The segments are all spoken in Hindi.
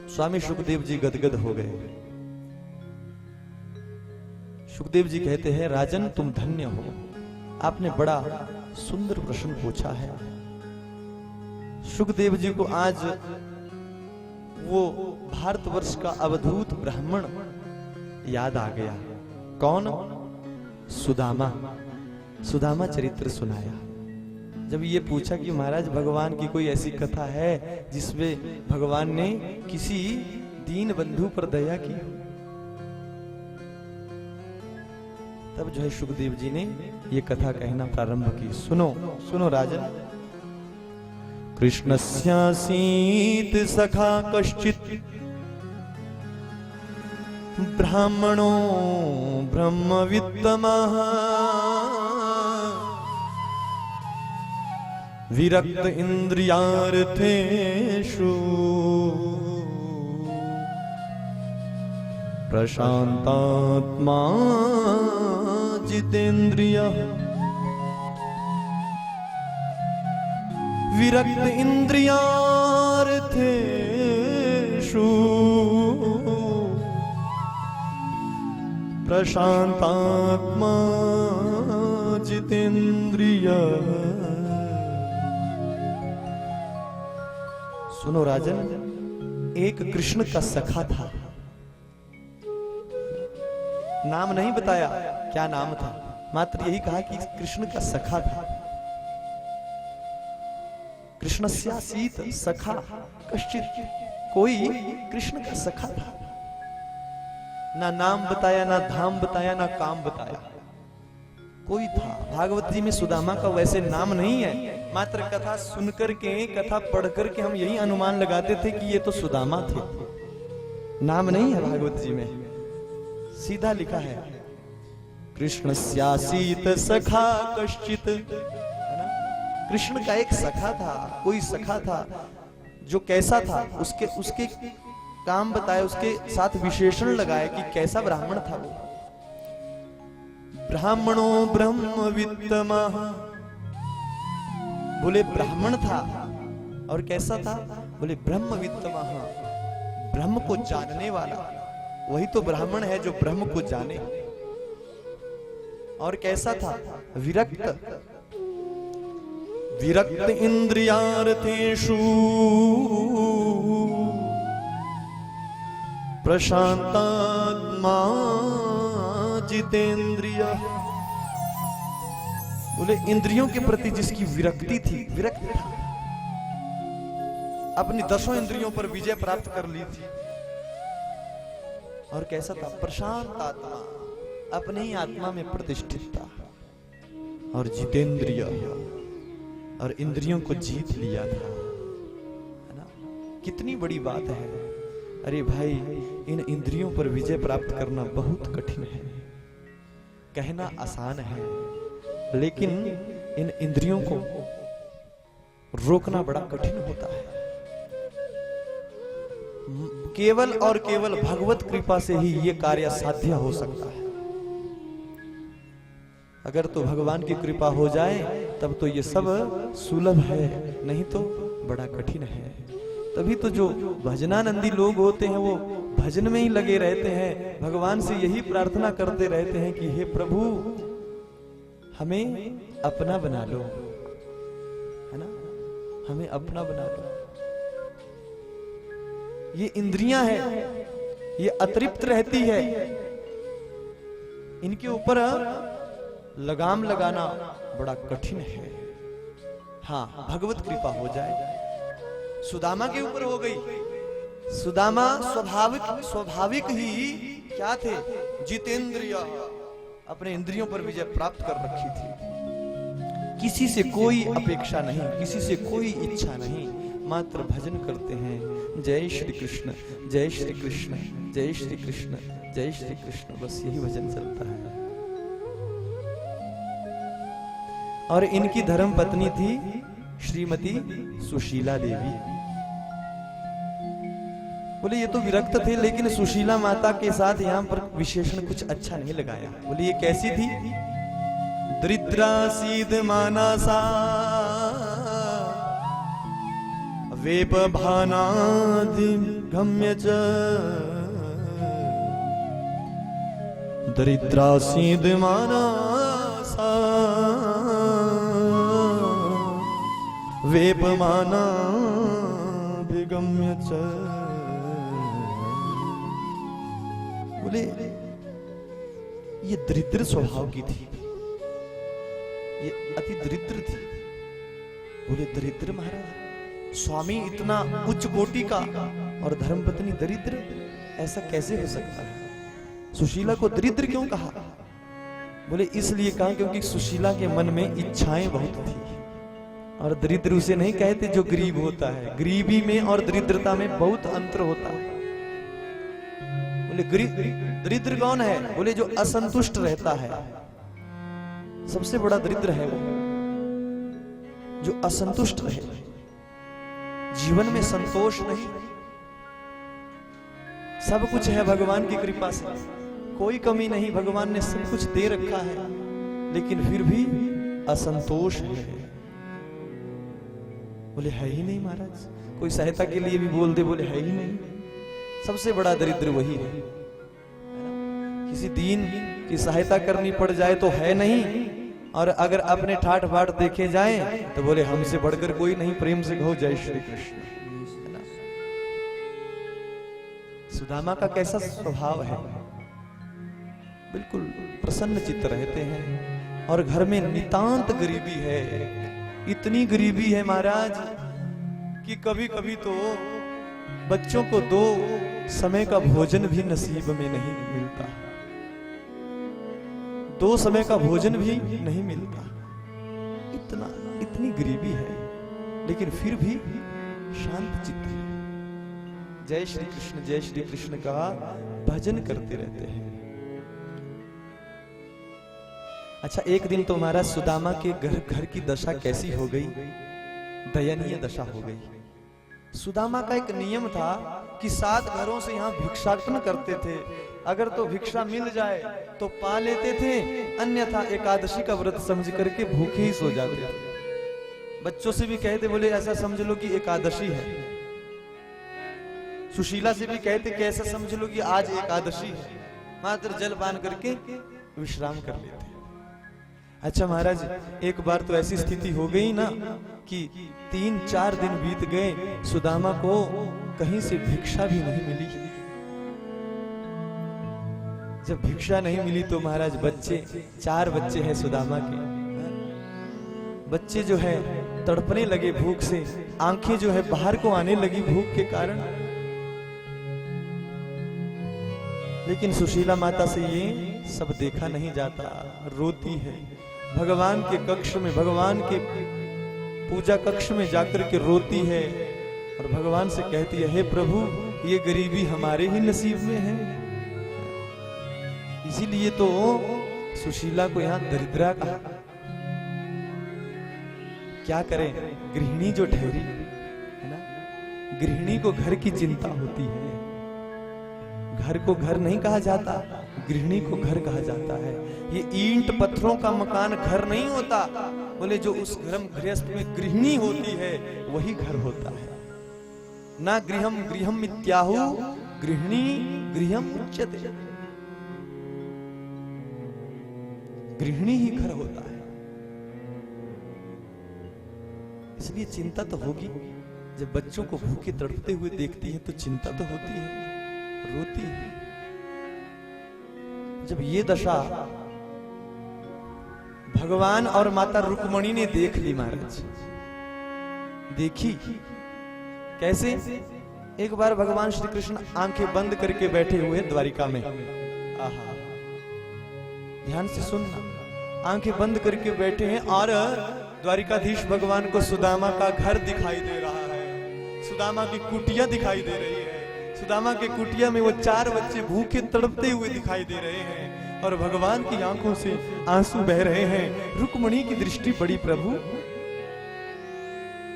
स्वामी सुखदेव जी गदगद हो गए। सुखदेव जी कहते हैं, राजन तुम धन्य हो, आपने बड़ा सुंदर प्रश्न पूछा है। सुखदेव जी को आज वो भारतवर्ष का अवधूत ब्राह्मण याद आ गया। कौन? सुदामा। सुदामा चरित्र सुनाया। जब ये पूछा कि महाराज भगवान की कोई ऐसी कथा है जिसमें भगवान ने किसी दीन बंधु पर दया की, तब जो है सुखदेव जी ने ये कथा कहना प्रारंभ की। सुनो सुनो राजन। कृष्णस्यासीत सखा कश्चित ब्राह्मणो ब्रह्मवित्तमः विरक्त इंद्रियार्थेषु प्रशांतात्मा जितेन्द्रियः विरक्त इंद्रियार्थेषु प्रशांतात्मा जितेन्द्रियः। सुनो राजन, एक कृष्ण का सखा था। नाम नहीं बताया क्या नाम था, मात्र यही कहा कि कृष्ण का सखा था। कृष्णस्यासीत सखा कश्चित, कोई कृष्ण का सखा था। ना नाम बताया, ना धाम बताया, ना काम बताया, कोई था। भागवत जी में सुदामा का वैसे नाम नहीं है, मात्र कथा सुनकर के, कथा पढ़कर के हम यही अनुमान लगाते थे कि ये तो सुदामा थे। नाम नहीं है भागवत जी में, सीधा लिखा है कृष्णस्यासीत सखा कश्चित। कृष्ण का एक सखा था, कोई सखा था जो कैसा था, उसके काम बताए, उसके साथ विशेषण लगाए कि कैसा ब्राह्मण था वो। ब्राह्मणो ब्रह्मवित्तमः, बोले ब्राह्मण था और कैसा था? बोले ब्रह्मवित्तमः, ब्रह्म को जानने वाला। वही तो ब्राह्मण है जो ब्रह्म को जाने। और कैसा था? विरक्त, विरक्त इंद्रियार्थेषु प्रशांतात्मा जितेन्द्रियः। बोले इंद्रियों के प्रति जिसकी विरक्ति थी, विरक्त था, अपनी 10 इंद्रियों पर विजय प्राप्त कर ली थी। और कैसा था? प्रशांत आत्मा, अपने ही आत्मा में प्रतिष्ठित था। और जितेंद्रिय, और इंद्रियों को जीत लिया था, है ना? कितनी बड़ी बात है। अरे भाई, इन इंद्रियों पर विजय प्राप्त करना बहुत कठिन है। कहना आसान है, लेकिन इन इंद्रियों को रोकना बड़ा कठिन होता है। केवल और केवल भगवत कृपा से ही ये कार्य साध्य हो सकता है। अगर तो भगवान की कृपा हो जाए तब तो ये सब सुलभ है, नहीं तो बड़ा कठिन है। तभी तो जो भजनानंदी लोग होते हैं वो भजन में ही लगे रहते हैं, भगवान से यही प्रार्थना करते रहते हैं कि हे प्रभु हमें अपना बना लो, है ना? हमें अपना बना लो। ये इंद्रियां हैं, ये अतृप्त रहती है, इनके ऊपर लगाम लगाना बड़ा कठिन है। हाँ, भगवत कृपा हो जाए। सुदामा के ऊपर हो गई। सुदामा स्वाभाविक ही क्या थे? जितेंद्रिय, अपने इंद्रियों पर विजय प्राप्त कर रखी थी। किसी से कोई अपेक्षा नहीं, किसी से कोई इच्छा नहीं, मात्र भजन करते हैं। जय श्री कृष्ण, जय श्री कृष्ण, जय श्री कृष्ण, जय श्री कृष्ण, बस यही भजन चलता है। और इनकी धर्म पत्नी थी श्रीमती सुशीला देवी। बोले ये तो विरक्त थे, लेकिन सुशीला माता के साथ यहां पर विशेषण कुछ अच्छा नहीं लगाया। बोले ये कैसी थी? दरिद्रा सीध मानसा वेपभानादिगम्य च दरिद्रासीदमानासा वेपमानादिगम्य च। बोले ये दरिद्र स्वभाव की थी, ये अति दरिद्र थी। बोले दरिद्र महाराज, स्वामी इतना उच्च कोटि का और धर्मपत्नी दरिद्र, ऐसा कैसे हो सकता है? सुशीला को दरिद्र क्यों कहा? बोले इसलिए कहा क्योंकि सुशीला के मन में इच्छाएं बहुत थी, और दरिद्र उसे नहीं कहते जो गरीब होता है। गरीबी में और दरिद्रता में बहुत अंतर होता है। बोले दरिद्र कौन है? बोले जो असंतुष्ट रहता है, सबसे बड़ा दरिद्र है वो जो असंतुष्ट रहे, जीवन में संतोष नहीं। सब कुछ है भगवान की कृपा से, कोई कमी नहीं, भगवान ने सब कुछ दे रखा है, लेकिन फिर भी असंतोष है। बोले है ही नहीं महाराज, कोई सहायता के लिए भी बोल दे, बोले है ही नहीं। सबसे बड़ा दरिद्र वही है। किसी दीन की सहायता करनी पड़ जाए तो है नहीं, और अगर अपने ठाट बाट देखे जाएं तो बोले हमसे बढ़कर कोई नहीं। प्रेम से कहो जय श्री कृष्ण। सुदामा का कैसा स्वभाव है? बिल्कुल प्रसन्न चित्त रहते हैं, और घर में नितांत गरीबी है। इतनी गरीबी है महाराज कि कभी कभी तो बच्चों को 2 समय का भोजन भी नसीब में नहीं मिलता। 2 समय का भोजन भी नहीं मिलता। इतनी गरीबी है, लेकिन फिर भी शांत चित्त है। जय श्री कृष्ण का भजन करते रहते हैं। अच्छा, एक दिन तो हमारा सुदामा के घर की दशा कैसी हो गई? दयनीय दशा हो गई। सुदामा का एक नियम था कि 7 घरों से यहाँ भिक्षाटन करते थे। अगर तो भिक्षा मिल जाए तो पा लेते थे, अन्यथा एकादशी का व्रत समझ करके भूखे ही सो जाते थे। बच्चों से भी कहते, बोले ऐसा समझ लो कि एकादशी है। सुशीला से भी कहते कि ऐसा समझ लो कि आज एकादशी है, मात्र जलपान करके विश्राम कर लेते। अच्छा महाराज, एक बार तो ऐसी स्थिति हो गई ना कि 3-4 दिन बीत गए, सुदामा को कहीं से भिक्षा भी नहीं मिली। जब भिक्षा नहीं मिली तो महाराज बच्चे, 4 बच्चे हैं सुदामा के, बच्चे जो है तड़पने लगे भूख से, आंखें जो है बाहर को आने लगी भूख के कारण। लेकिन सुशीला माता से ये सब देखा नहीं जाता, रोती है। भगवान के कक्ष में, भगवान के पूजा कक्ष में जाकर के रोती है, और भगवान से कहती है, हे प्रभु ये गरीबी हमारे ही नसीब में है। इसीलिए तो सुशीला को यहाँ दरिद्रा कहा। क्या करें, गृहिणी जो ठहरी है ना, गृहिणी को घर की चिंता होती है। घर को घर नहीं कहा जाता, गृहिणी को घर कहा जाता है। ये ईंट पत्थरों का मकान घर नहीं होता। बोले जो उस गृहस्थ में गृहिणी होती है वही घर होता है। ना गृहम गृहम इत्याहु गृहिणी गृहम उच्यते। गृहिणी ही घर होता है। इसलिए चिंता तो होगी, जब बच्चों को भूखे तड़पते हुए देखती है तो चिंता तो होती है, रोती है। जब ये दशा भगवान और माता रुक्मणी ने देख ली महाराज, देखी कैसे? एक बार भगवान श्री कृष्ण आंखें बंद करके बैठे हुए द्वारिका में। आहा, ध्यान से सुनना, आंखें बंद करके बैठे हैं और द्वारिकाधीश भगवान को सुदामा का घर दिखाई दे रहा है, सुदामा की कुटिया दिखाई दे रही है। सुदामा के कुटिया में वो 4 बच्चे भूखे तड़पते हुए दिखाई दे रहे हैं, और भगवान की आंखों से आंसू बह रहे हैं। रुक्मणी की दृष्टि पड़ी, प्रभु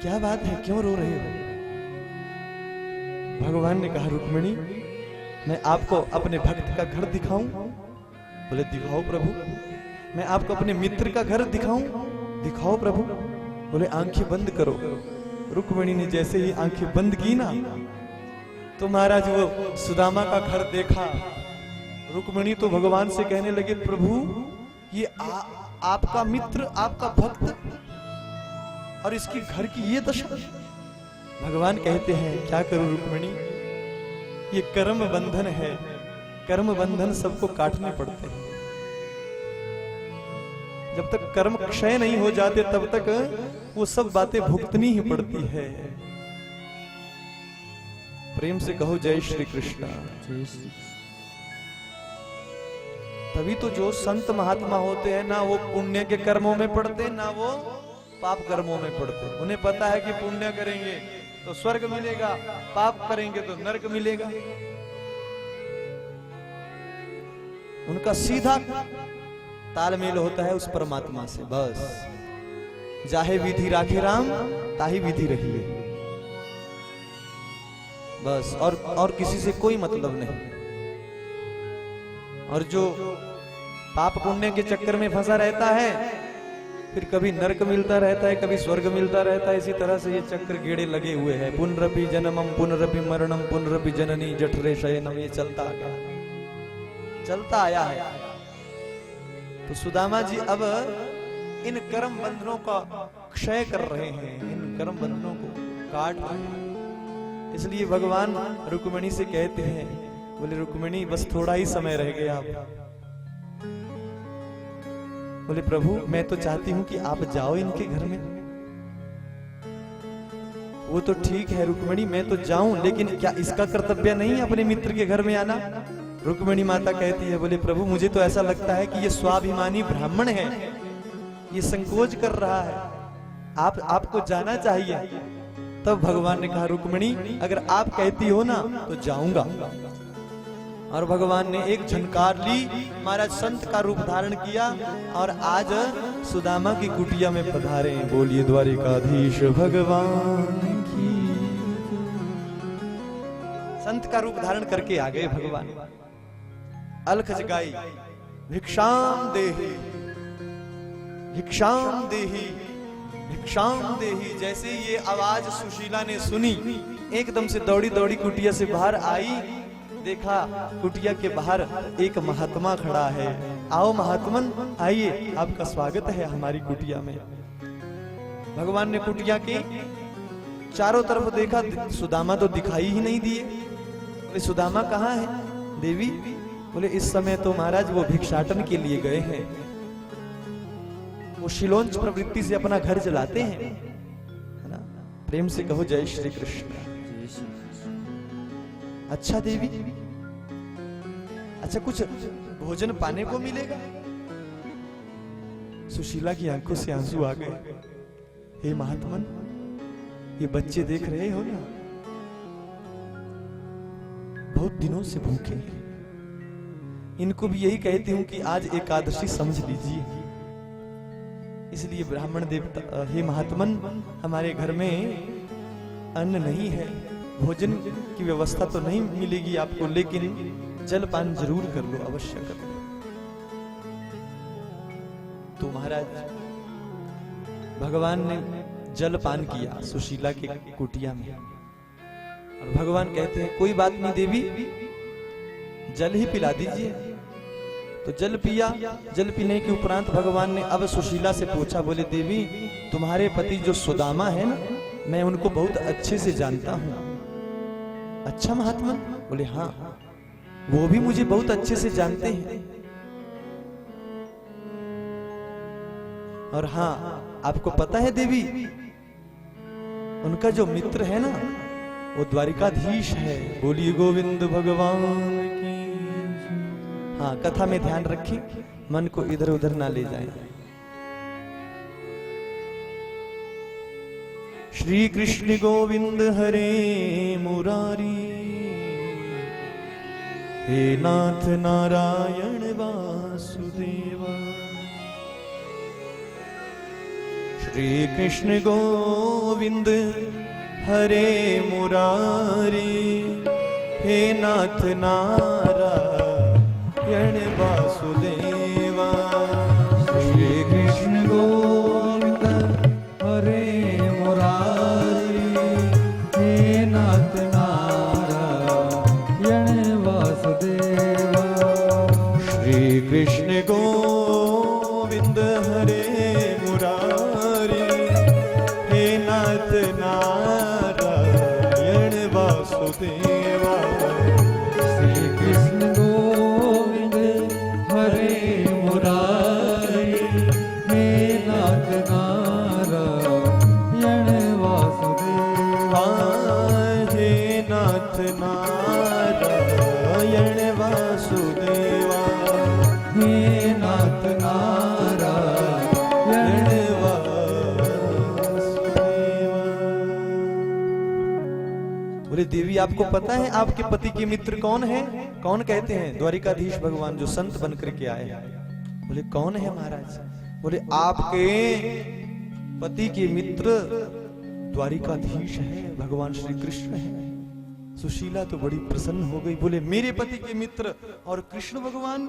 क्या बात है, क्यों रो रहे हो? भगवान ने कहा, रुक्मणी मैं आपको अपने भक्त का घर दिखाऊं? बोले दिखाओ प्रभु। मैं आपको अपने मित्र का घर दिखाऊं? दिखाओ प्रभु। बोले आंखें बंद करो। रुक्मिणी ने जैसे ही आंखें बंद की ना, तो महाराज वो सुदामा का घर देखा। रुक्मिणी तो भगवान से कहने लगे, प्रभु ये आपका मित्र, आपका भक्त, और इसकी घर की ये दशा। भगवान कहते हैं, क्या करूं रुक्मिणी, ये कर्म बंधन है, कर्म बंधन सबको काटने पड़ते हैं। जब तक कर्म क्षय नहीं हो जाते तब तक वो सब बातें भुगतनी ही पड़ती है। प्रेम से कहो जय श्री कृष्ण। तभी तो जो संत महात्मा होते हैं ना, वो पुण्य के कर्मों में पड़ते, ना वो पाप कर्मों में पड़ते। उन्हें पता है कि पुण्य करेंगे तो स्वर्ग मिलेगा, पाप करेंगे तो नरक मिलेगा। उनका सीधा तालमेल होता है उस परमात्मा से। बस जाहे विधि राखे राम, ताही विधि रहिए, बस। और किसी से कोई मतलब नहीं। और जो पाप पुण्य के चक्कर में फंसा रहता है, फिर कभी नरक मिलता रहता है, कभी स्वर्ग मिलता रहता है। इसी तरह से ये चक्र गेड़े लगे हुए हैं। पुनरपि जन्मम पुनरपि मरणम पुनरपि जननी जठरे शयनम, ये चलता आ गया, चलता आया है। तो सुदामा जी अब इन कर्म बंधनों का क्षय कर रहे हैं, इन कर्म बंधनों को काट रहे हैं। इसलिए भगवान रुक्मिणी से कहते हैं, बोले रुक्मिणी बस थोड़ा ही समय रह गया आप। बोले प्रभु मैं तो चाहती हूं कि आप जाओ इनके घर में। वो तो ठीक है रुक्मिणी, मैं तो जाऊं, लेकिन क्या इसका कर्तव्य नहीं है अपने मित्र के घर में आना? रुक्मिणी माता कहती है, बोले प्रभु मुझे तो ऐसा लगता है कि ये स्वाभिमानी ब्राह्मण है, ये संकोच कर रहा है, आपको जाना चाहिए। तब भगवान ने कहा, रुक्मिणी अगर आप कहती हो ना तो जाऊंगा। और भगवान ने एक झनकार ली, महाराज संत का रूप धारण किया और आज सुदामा की कुटिया में पधारे। बोलिए द्वारिकाधीश भगवान की। संत का रूप धारण करके आ गए भगवान। अलख जगाई, भिक्षाम देहि भिक्षाम देहि भिक्षाम देहि। जैसे ये आवाज सुशीला ने सुनी, एकदम से दौड़ी दौड़ी कुटिया से बाहर आई। देखा कुटिया के बाहर एक महात्मा खड़ा है। आओ महात्मन आइए, आपका स्वागत है हमारी कुटिया में। भगवान ने कुटिया के चारों तरफ देखा, सुदामा तो दिखाई ही नहीं दिए। बोले सुदामा कहाँ है देवी? बोले इस समय तो महाराज वो भिक्षाटन के लिए गए हैं, वो शिलोंच प्रवृत्ति से अपना घर चलाते हैं, है ना। प्रेम से कहो जय श्री कृष्ण। अच्छा देवी, अच्छा कुछ भोजन पाने को मिलेगा? सुशीला की आंखों से आंसू आ गए। हे महात्मन, ये बच्चे देख रहे हो ना, बहुत दिनों से भूखे हैं। इनको भी यही कहती हूं कि आज एकादशी समझ लीजिए। इसलिए ब्राह्मण देवता, हे महात्मन हमारे घर में अन्न नहीं है, भोजन की व्यवस्था तो नहीं मिलेगी आपको, लेकिन जलपान जरूर कर लो, अवश्य कर लो। तो महाराज भगवान ने जलपान किया सुशीला के कुटिया में। और भगवान कहते हैं कोई बात नहीं देवी, जल ही पिला दीजिए। तो जल पिया। जल पीने के उपरांत भगवान ने अब सुशीला से पूछा, बोले देवी तुम्हारे पति जो सुदामा है ना, मैं उनको बहुत अच्छे से जानता हूं। अच्छा महात्मा? बोले हाँ, वो भी मुझे बहुत अच्छे से जानते हैं। और हाँ आपको पता है देवी, उनका जो मित्र है ना वो द्वारिकाधीश है। बोलिए गोविंद भगवान की। हाँ कथा में ध्यान रखें, मन को इधर उधर ना ले जाएं। श्री कृष्ण गोविंद हरे मुरारी, हे नाथ नारायण वासुदेवा। श्री कृष्ण गोविंद हरे मुरारी, हे नाथ नारायण वासुदेवा। श्री कृष्ण गोविंद हरे मुरारी, बोले देवी आपको पता है आपके पति के मित्र कौन है? कौन कहते हैं? द्वारिकाधीश भगवान जो संत बन करके आए हैं। बोले कौन है महाराज? बोले आपके पति के मित्र द्वारिकाधीश है, भगवान श्री कृष्ण है। सुशीला तो बड़ी प्रसन्न हो गई। बोले मेरे पति के मित्र और कृष्ण भगवान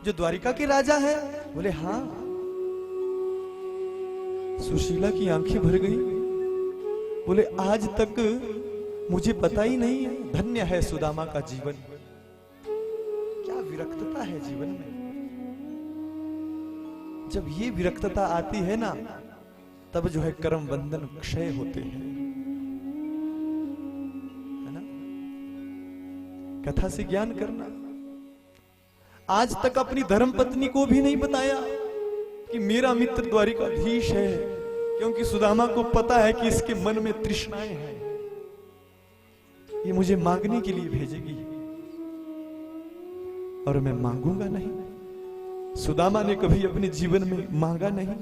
जो द्वारिका के राजा है? बोले हाँ। सुशीला की आंखें भर गई। बोले आज तक मुझे पता ही नहीं है। धन्य है सुदामा का जीवन। क्या विरक्तता है जीवन में। जब ये विरक्तता आती है ना, तब जो है कर्म बंधन क्षय होते हैं, है ना। कथा से ज्ञान करना। आज तक अपनी धर्म पत्नी को भी नहीं बताया कि मेरा मित्र द्वारिकाधीश है, क्योंकि सुदामा को पता है कि इसके मन में तृष्णाएं हैं, ये मुझे मांगने के लिए भेजेगी और मैं मांगूंगा नहीं। सुदामा ने कभी अपने जीवन में मांगा नहीं।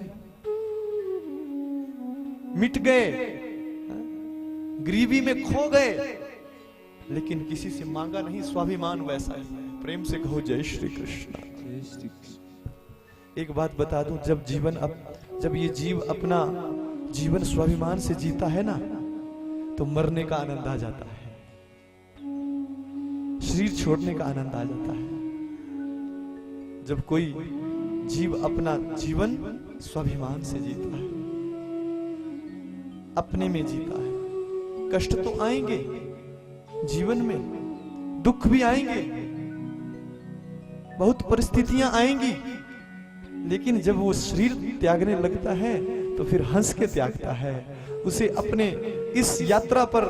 मिट गए, गरीबी में खो गए, लेकिन किसी से मांगा नहीं। स्वाभिमान वैसा है। प्रेम से कहो जय श्री कृष्ण। एक बात बता दूं, जब ये जीव अपना जीवन स्वाभिमान से जीता है ना, तो मरने का आनंद आ जाता है, शरीर छोड़ने का आनंद आ जाता है। जब कोई जीव अपना जीवन स्वाभिमान से जीता है, अपने में जीता है। कष्ट तो आएंगे जीवन में, दुख भी आएंगे, बहुत परिस्थितियां आएंगी, लेकिन जब वो शरीर त्यागने लगता है तो फिर हंस के त्यागता है। उसे अपने इस यात्रा पर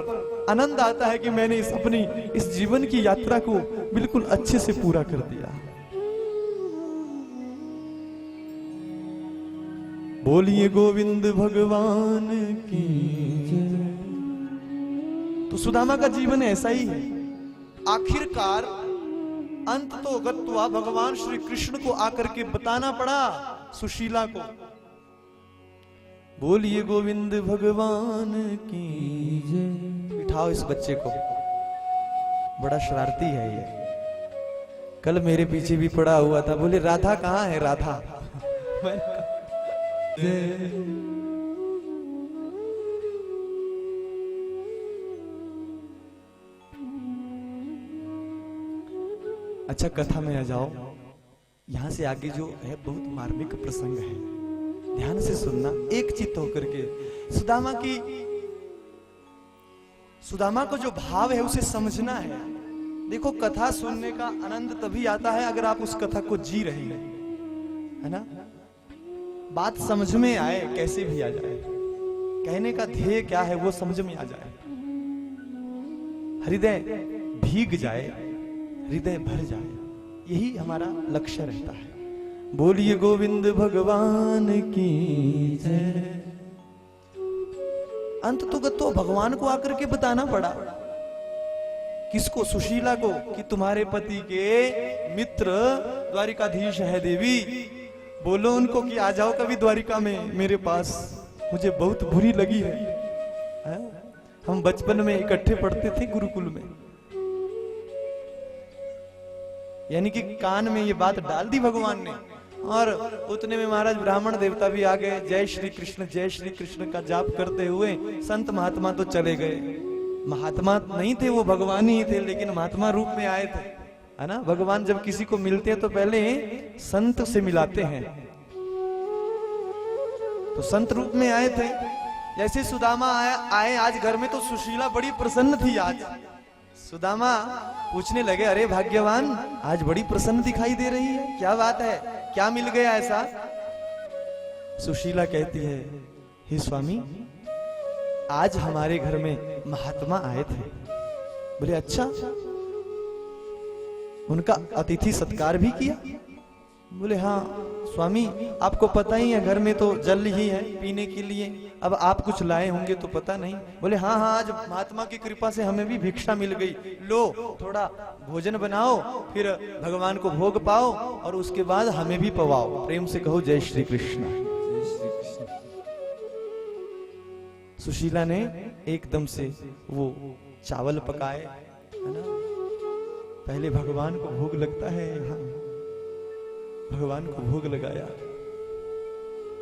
आनंद आता है कि मैंने इस जीवन की यात्रा को बिल्कुल अच्छे से पूरा कर दिया। बोलिए गोविंद भगवान की। तो सुदामा का जीवन ऐसा ही है। आखिरकार अंत तो गत्वा भगवान श्री कृष्ण को आकर के बताना पड़ा सुशीला को। बोलिए गोविंद भगवान की जय। बिठाओ इस बच्चे को, बड़ा शरारती है ये। कल मेरे पीछे भी पड़ा हुआ था। बोले राधा कहाँ है? राधा अच्छा, कथा में आ जाओ। यहां से आगे जो है बहुत मार्मिक प्रसंग है, ध्यान से सुनना, एक चित्त होकर के। सुदामा को जो भाव है उसे समझना है। देखो, कथा सुनने का आनंद तभी आता है अगर आप उस कथा को जी रहे हैं, है ना। बात समझ में आए, कैसे भी आ जाए, कहने का ध्येय क्या है वो समझ में आ जाए, हृदय भीग जाए, हृदय भर जाए, यही हमारा लक्ष्य रहता है। बोलिए गोविंद भगवान की जय। अंत तो भगवान को आकर के बताना पड़ा। किसको? सुशीला को, कि तुम्हारे पति के मित्र द्वारिकाधीश है देवी। बोलो उनको कि आ जाओ कभी द्वारिका में मेरे पास, मुझे बहुत बुरी लगी है। हम बचपन में इकट्ठे पढ़ते थे गुरुकुल में। यानी कि कान में ये बात डाल दी भगवान ने, और उतने में महाराज ब्राह्मण देवता भी आ गए। जय श्री कृष्ण का जाप करते हुए संत महात्मा तो चले गए। महात्मा नहीं थे, वो भगवान ही थे, लेकिन महात्मा रूप में आए थे, है ना। भगवान जब किसी को मिलते हैं तो पहले संत से मिलाते हैं, तो संत रूप में आए थे। जैसे सुदामा आए आज घर में, तो सुशीला बड़ी प्रसन्न थी। आज सुदामा पूछने लगे, अरे भाग्यवान, आज बड़ी प्रसन्न दिखाई दे रही है, क्या बात है, क्या मिल गया ऐसा? सुशीला कहती है, हे स्वामी, आज हमारे घर में महात्मा आए थे। बोले अच्छा, उनका अतिथि सत्कार भी किया? बोले हाँ स्वामी, आपको पता ही है घर में तो जल ही है पीने के लिए, अब आप कुछ लाए होंगे तो पता नहीं। बोले हाँ हाँ, आज महात्मा की कृपा से हमें भी भिक्षा मिल गई, लो थोड़ा भोजन बनाओ, फिर भगवान को भोग पाओ और उसके बाद हमें भी पवाओ। प्रेम से कहो जय श्री कृष्ण। सुशीला ने एकदम से वो चावल पकाए, है ना, पहले भगवान को भोग लगता है, यहाँ भगवान को भोग लगाया,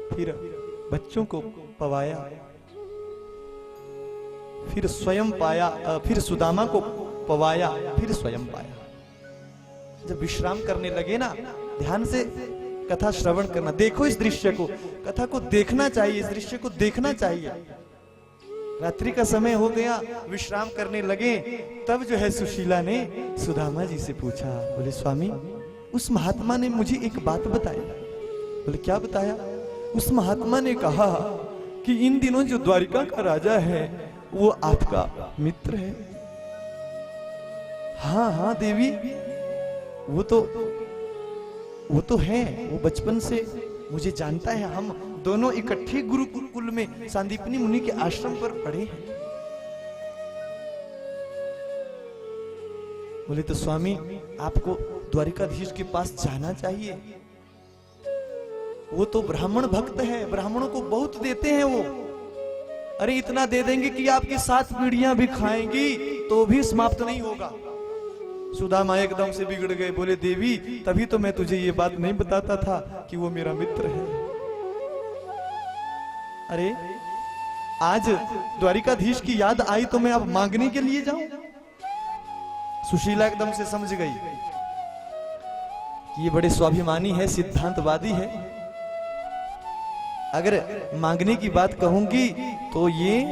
फिर बच्चों को पवाया, फिर स्वयं पाया, फिर सुदामा को पवाया, फिर स्वयं पाया। जब विश्राम करने लगे ना, ध्यान से कथा श्रवण करना, देखो इस दृश्य को, कथा को देखना चाहिए, इस दृश्य को देखना चाहिए। रात्रि का समय हो गया, विश्राम करने लगे, तब जो है सुशीला ने सुदामा जी से पूछा, बोले स्वामी उस महात्मा ने मुझे एक बात बताई। बोले क्या बताया? उस महात्मा ने कहा कि इन दिनों जो द्वारिका का राजा है वो आपका मित्र है। हाँ हाँ देवी, वो तो है, वो बचपन से मुझे जानता है, हम दोनों इकट्ठे गुरुकुल में सांदीपनी मुनि के आश्रम पर पढ़े हैं। बोले तो स्वामी आपको द्वारिकाधीश के पास जाना चाहिए, वो तो ब्राह्मण भक्त है, ब्राह्मणों को बहुत देते हैं वो। अरे इतना दे देंगे कि आपकी 7 पीढ़ियां भी खाएंगी तो भी समाप्त नहीं होगा। सुदामा एकदम से बिगड़ गए, बोले देवी तभी तो मैं तुझे ये बात नहीं बताता था कि वो मेरा मित्र है। अरे आज द्वारिकाधीश की याद आई तो मैं अब मांगने के लिए जाऊं? सुशीला एकदम से समझ गई कि ये बड़े स्वाभिमानी है, सिद्धांतवादी है, अगर मांगने की बात कहूंगी तो ये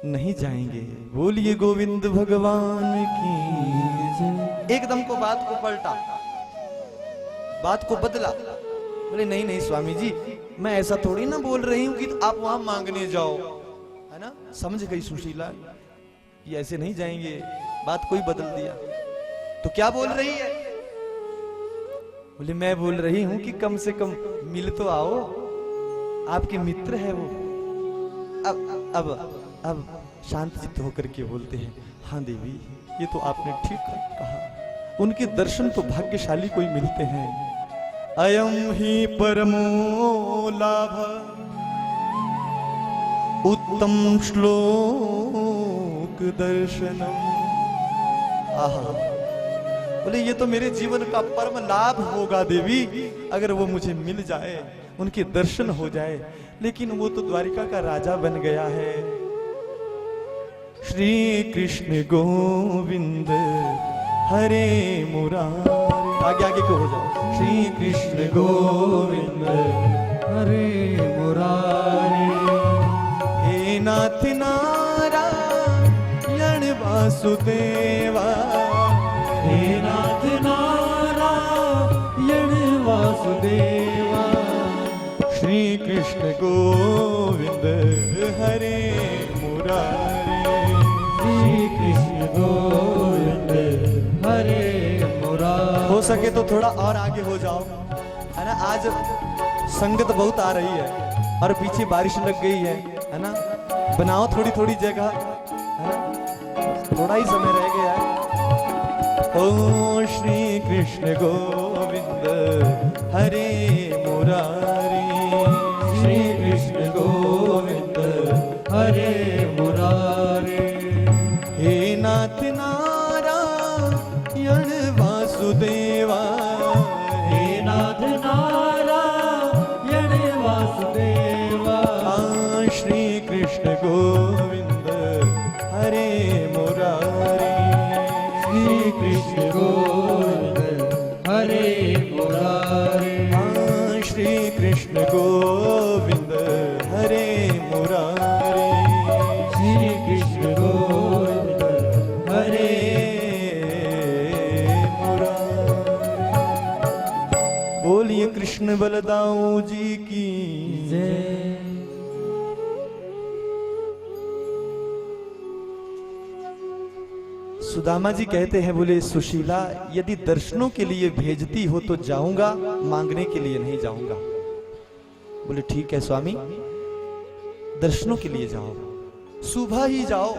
नहीं जाएंगे। बोलिए गोविंद भगवान की जय। एकदम को बात को पलटा, बात को बदला, बोले नहीं नहीं स्वामी जी, मैं ऐसा थोड़ी ना बोल रही हूं कि आप वहां मांगने जाओ, है ना। समझ गई सुशीला कि ऐसे नहीं जाएंगे, बात कोई बदल दिया। तो क्या बोल रही है? बोले मैं बोल रही हूं कि कम से कम मिल तो आओ, आपके मित्र है वो। अब शांत चित्त होकर के बोलते हैं, हाँ देवी ये तो आपने ठीक कहा, उनके दर्शन तो भाग्यशाली कोई मिलते हैं। अयम ही परमो लाभ उत्तम श्लोक दर्शनम। आहा, बोले ये तो मेरे जीवन का परम लाभ होगा देवी, अगर वो मुझे मिल जाए, उनके दर्शन हो जाए। लेकिन वो तो द्वारिका का राजा बन गया है। श्री कृष्ण गोविंद हरे मुरारी, आगे आगे को हो जाओ। श्री कृष्ण गोविंद हरे मुरारी, हे नाथ नारायण वासुदेवा, हे नाथ नारायण वासुदेवा। श्री कृष्ण गोविंद हरे मुरारी, श्री कृष्ण गोविंद हरे मुरारी। हो सके तो थोड़ा और आगे हो जाओ, है ना। आज संगत बहुत आ रही है और पीछे बारिश लग गई है ना। बनाओ थोड़ी थोड़ी जगह, है ना, थोड़ा ही समय रह गया है। ओ श्री कृष्ण गोविंद हरे मुरारी, श्री कृष्ण गोविंद हरे मुरारी। हे नाथ नारायण वासुदेवा, हे नाथ नारायण वासुदेवा। श्री कृष्ण गोविंद हरे मुरारी, श्री कृष्ण गोविंद हरे मुरारी। श्री कृष्ण गोविंद हरे मुरारी, श्री कृष्ण गोविंद हरे मुरारी। बोलिए कृष्ण बलदाऊ जी की जय। सुदामा जी कहते हैं, बोले सुशीला यदि दर्शनों के लिए भेजती हो तो जाऊंगा, मांगने के लिए नहीं जाऊंगा। बोले ठीक है स्वामी, दर्शनों के लिए जाओ, सुबह ही जाओ।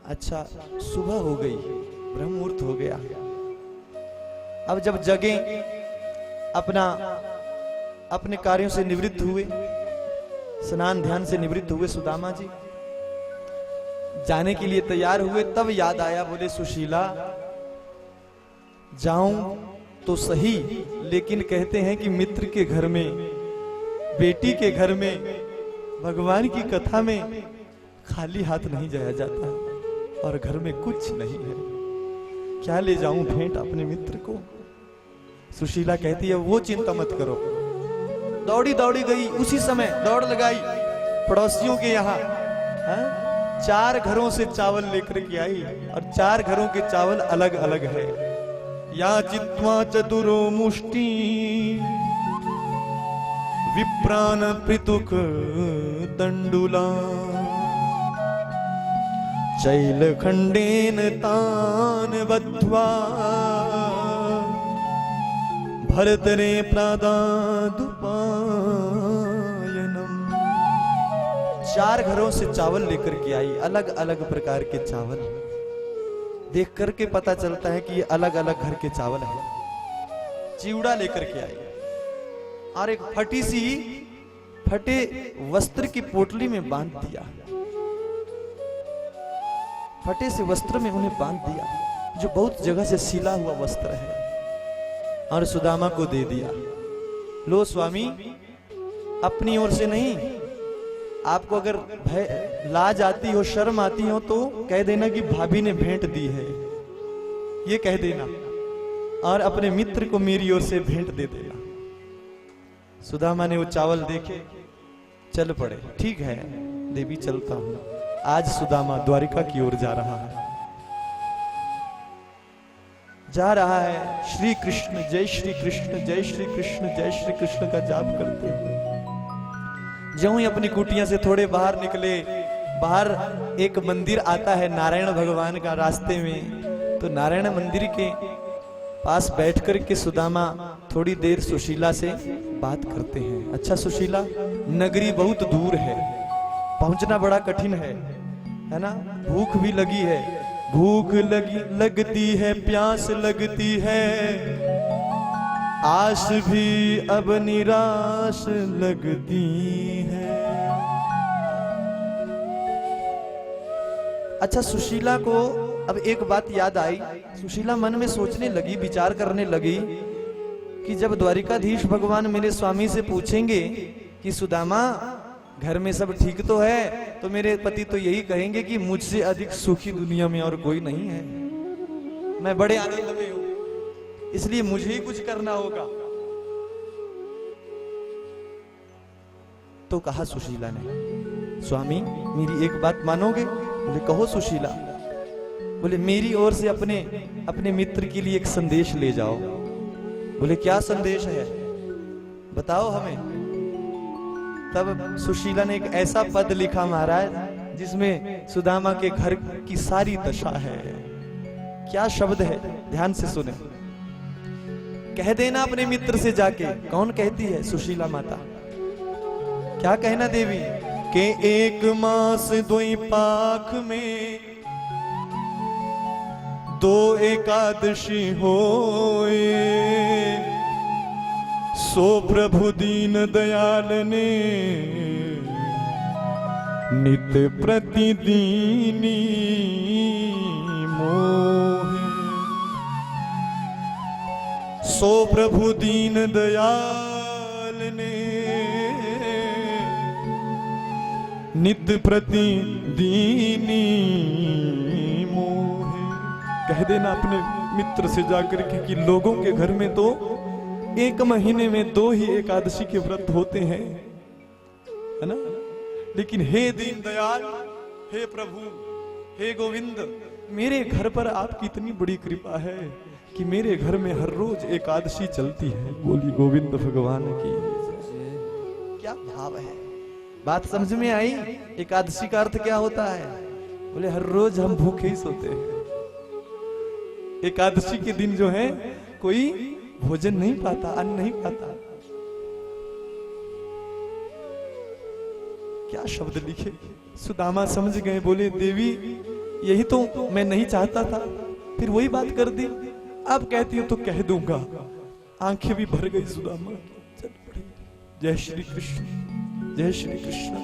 अच्छा सुबह हो गई, ब्रह्म मुहूर्त हो गया। अब जब जगे, अपने कार्यों से निवृत्त हुए, स्नान ध्यान से निवृत्त हुए सुदामा जी, जाने के लिए तैयार हुए, तब याद आया, बोले सुशीला जाऊं तो सही, लेकिन कहते हैं कि मित्र के घर में, बेटी के घर में, भगवान की कथा में खाली हाथ नहीं जाया जाता, और घर में कुछ नहीं है, क्या ले जाऊं भेंट अपने मित्र को। सुशीला कहती है वो चिंता मत करो। दौड़ी दौड़ी गई, उसी समय दौड़ लगाई पड़ोसियों के यहाँ, 4 घरों से चावल लेकर के आई, और 4 घरों के चावल अलग अलग है। या चित्वा चतुरो मुष्टि विप्रान पृथुक तंडुला चैल खंडेन तान बद्ध्वा भरतरे प्रादादुपायनम। 4 घरों से चावल लेकर के आई, अलग अलग प्रकार के चावल। देख करके पता चलता है कि ये अलग अलग घर के चावल है। चिवड़ा लेकर के आई, और एक फटे वस्त्र की पोटली में बांध दिया, फटे से वस्त्र में उन्हें बांध दिया, जो बहुत जगह से सिला हुआ वस्त्र है, और सुदामा को दे दिया। लो स्वामी, अपनी ओर से नहीं, आपको अगर भय लाज आती हो, शर्म आती हो, तो कह देना कि भाभी ने भेंट दी है, ये कह देना, और अपने मित्र को मेरी ओर से भेंट दे देना। सुदामा ने वो चावल देखे, चल पड़े। ठीक है देवी, चलता हूं। आज सुदामा द्वारिका की ओर जा रहा है, श्री कृष्ण जय श्री कृष्ण, जय श्री कृष्ण, जय श्री कृष्ण का जाप करते हुए। ज्यों ही अपनी कुटिया से थोड़े बाहर निकले, बाहर एक मंदिर आता है नारायण भगवान का रास्ते में, तो नारायण मंदिर के पास बैठकर के सुदामा थोड़ी देर सुशीला से बात करते हैं। अच्छा सुशीला, नगरी बहुत दूर है, पहुंचना बड़ा कठिन है ना, भूख भी लगी है, भूख लगती है, प्यास लगती है, आश भी अब निराश लगती है। अच्छा सुशीला को अब एक बात याद आई। सुशीला मन में सोचने लगी, विचार करने लगी कि जब द्वारिकाधीश भगवान मेरे स्वामी से पूछेंगे कि सुदामा घर में सब ठीक तो है, तो मेरे पति तो यही कहेंगे कि मुझसे अधिक सुखी दुनिया में और कोई नहीं है, मैं बड़े आनंद में हूं, इसलिए मुझे ही कुछ करना होगा। तो कहा सुशीला ने, स्वामी मेरी एक बात मानोगे? बोले कहो सुशीला। बोले मेरी ओर से अपने मित्र के लिए एक संदेश ले जाओ। बोले क्या संदेश है, बताओ हमें। तब सुशीला ने एक ऐसा पद लिखा महाराज, जिसमें सुदामा के घर की सारी दशा है। क्या शब्द है, ध्यान से सुने। कह देना अपने मित्र से जाके। कौन कहती है? सुशीला माता। क्या कहना देवी? के 1 मास 2 पाख में 2 एकादशी होए, सो प्रभु दीन दयाल ने नित प्रतिदीनी मोहे। सो प्रभु दीन दयाल ने नित प्रतिदीनी मोहे। कह देना अपने मित्र से जाकर के कि लोगों के घर में तो 1 महीने में 2 ही एकादशी के व्रत होते हैं, है ना, लेकिन हे दीन दयाल, हे प्रभु, हे गोविंद, मेरे घर पर आपकी इतनी बड़ी कृपा है कि मेरे घर में हर रोज एकादशी चलती है। बोली गोविंद भगवान की। क्या भाव है, बात समझ में आई? एकादशी का अर्थ क्या होता है? बोले हर रोज हम भूखे ही सोते हैं, एकादशी के दिन जो है कोई भोजन नहीं पाता, अन्न नहीं पाता। क्या शब्द लिखे। सुदामा समझ गए, बोले देवी यही तो मैं नहीं चाहता था, फिर वही बात कर दी, अब कहती हो तो कह दूंगा। आंखें भी भर गई सुदामा। चल पड़ी। जय श्री कृष्ण, जय श्री कृष्ण,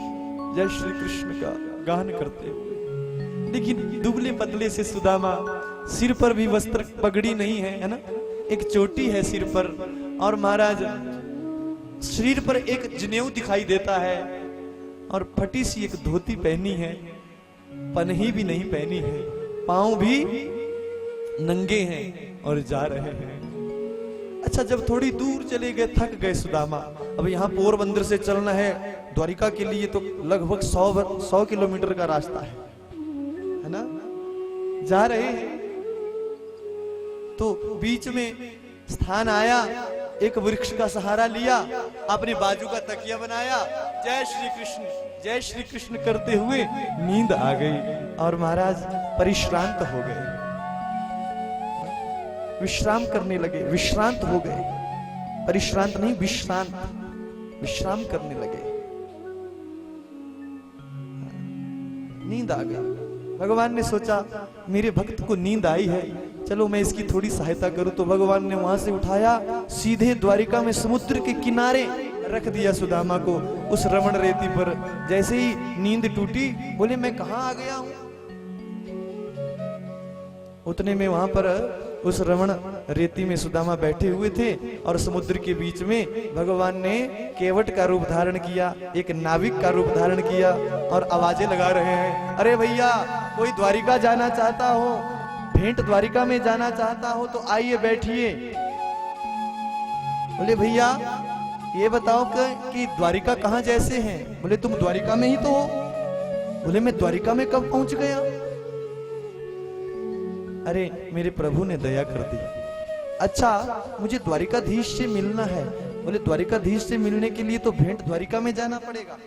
जय श्री कृष्ण का गान करते हुए लेकिन दुबले पतले से सुदामा, सिर पर भी वस्त्र पगड़ी नहीं है ना, एक चोटी है सिर पर, और महाराज शरीर पर एक जनेऊ दिखाई देता है, और फटी सी एक धोती पहनी है, पन्ही भी नहीं पहनी है, पांव भी नंगे हैं और जा रहे हैं। अच्छा, जब थोड़ी दूर चले गए, थक गए सुदामा, अब यहाँ पोरबंदर से चलना है द्वारिका के लिए तो लगभग 100 किलोमीटर का रास्ता है ना, जा रहे हैं। तो बीच में स्थान आया, एक वृक्ष का सहारा लिया, अपने बाजू का तकिया बनाया, जय श्री कृष्ण करते हुए नींद आ गई और महाराज परिश्रांत हो गए, विश्राम करने लगे, विश्रांत हो गए, परिश्रांत नहीं विश्राम करने लगे, नींद आ गई। भगवान ने सोचा मेरे भक्त को नींद आई है, चलो मैं इसकी थोड़ी सहायता करूं। तो भगवान ने वहां से उठाया, सीधे द्वारिका में समुद्र के किनारे रख दिया सुदामा को, उस रमण रेती पर। जैसे ही नींद टूटी, बोले मैं कहां आ गया हूं। उतने में वहां पर उस रमण रेती में सुदामा बैठे हुए थे, और समुद्र के बीच में भगवान ने केवट का रूप धारण किया, एक नाविक का रूप धारण किया, और आवाजें लगा रहे हैं, अरे भैया कोई द्वारिका जाना चाहता हो, भेंट द्वारिका में जाना चाहता हो तो आइए बैठिए। बोले भैया ये बताओ कि द्वारिका कहां जैसे हैं। बोले तुम द्वारिका में ही तो हो। बोले मैं द्वारिका में कब पहुंच गया। अरे मेरे प्रभु ने दया कर दी। अच्छा मुझे द्वारिकाधीश से मिलना है। बोले द्वारिकाधीश से मिलने के लिए तो भेंट द्वारिका में जाना पड़ेगा।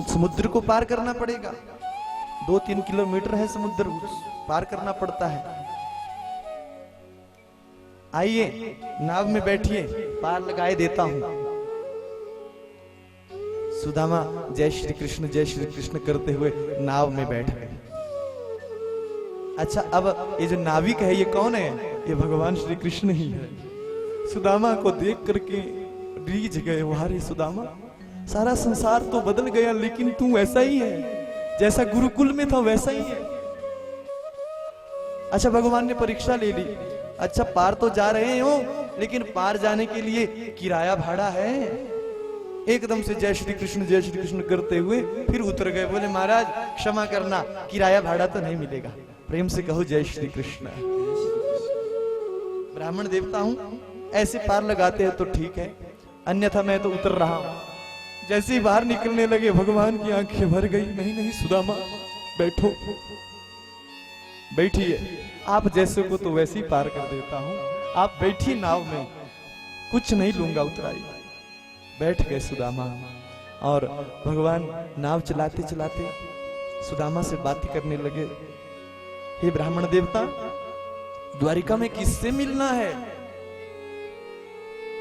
समुद्र को पार करना पड़ेगा, 2-3 किलोमीटर है समुद्र, पार करना पड़ता है। आइए नाव में बैठिए, पार लगाए देता हूं। सुदामा जय श्री कृष्ण करते हुए नाव में बैठ गए। अच्छा अब ये जो नाविक है ये कौन है। ये भगवान श्री कृष्ण ही है। सुदामा को देख करके रीझ गए, वारे सुदामा सारा संसार तो बदल गया लेकिन तू वैसा ही है, जैसा गुरुकुल में था वैसा ही है। अच्छा भगवान ने परीक्षा ले ली। अच्छा पार तो जा रहे हो लेकिन पार जाने के लिए किराया भाड़ा है। एकदम से जय श्री कृष्ण करते हुए फिर उतर गए। बोले महाराज क्षमा करना, किराया भाड़ा तो नहीं मिलेगा। प्रेम से कहो जय श्री कृष्ण। ब्राह्मण देवता हूं, ऐसे पार लगाते हैं तो ठीक है, अन्यथा मैं तो उतर रहा हूं। जैसे ही बाहर निकलने लगे भगवान की आंखें भर गई। नहीं सुदामा बैठो, बैठिए, आप जैसे को तो वैसे ही पार कर देता हूं, आप बैठिए नाव में, कुछ नहीं लूंगा, उतराइए। बैठ गए सुदामा और भगवान नाव चलाते चलाते सुदामा से बातें करने लगे। हे ब्राह्मण देवता, द्वारिका में किससे मिलना है।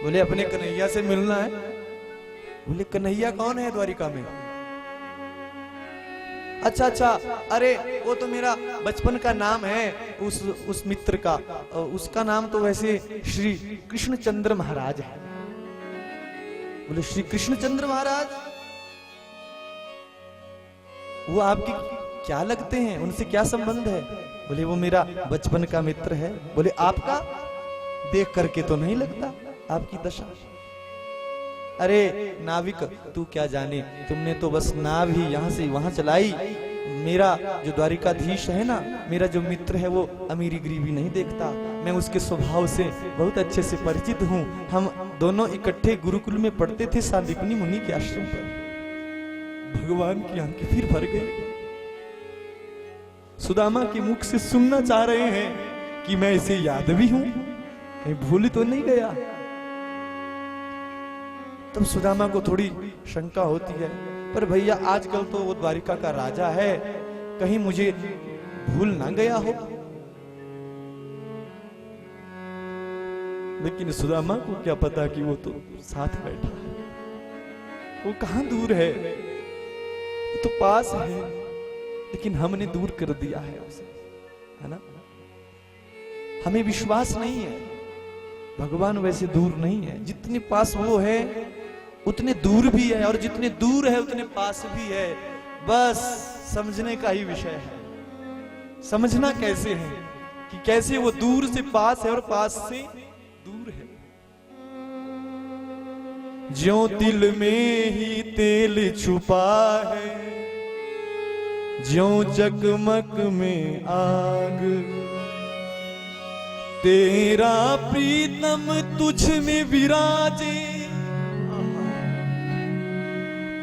बोले अपने कन्हैया से मिलना है। बोले कन्हैया कौन है द्वारिका में। अच्छा अरे वो तो मेरा बचपन का नाम है उस मित्र का, उसका नाम तो वैसे श्री कृष्णचंद्र महाराज है। बोले श्री कृष्णचंद्र महाराज, वो आपके क्या लगते हैं, उनसे क्या संबंध है। बोले वो मेरा बचपन का मित्र है। बोले आपका देख करके तो नहीं लगता आपकी दशा। अरे नाविक तू क्या जाने, तुमने तो बस नाव ही यहाँ से वहां चलाई। मेरा जो द्वारिकाधीश है ना, मेरा जो मित्र है वो अमीरी गरीबी नहीं देखता, मैं उसके स्वभाव से बहुत अच्छे से परिचित हूँ। हम दोनों इकट्ठे गुरुकुल में पढ़ते थे सांदीपनी मुनि के आश्रम पर। भगवान की आंखें फिर भर गई। सुदामा के मुख से सुनना चाह रहे हैं कि मैं इसे याद भी हूं, कहीं भूल तो नहीं गया। तब सुदामा को थोड़ी शंका होती है, पर भैया आजकल तो वो द्वारिका का राजा है, कहीं मुझे भूल ना गया हो। लेकिन सुदामा को क्या पता कि वो तो साथ बैठा है, वो कहां दूर है, वो तो पास है, लेकिन हमने दूर कर दिया है उसे, है ना। हमें विश्वास नहीं है भगवान वैसे दूर नहीं है, जितने पास वो है उतने दूर भी है, और जितने दूर है उतने पास भी है। बस समझने का ही विषय है। समझना कैसे है कि कैसे वो दूर से पास है और पास से दूर है। ज्यों दिल में ही तेल छुपा है, ज्यों जगमग में आग, तेरा प्रीतम तुझ में विराजे,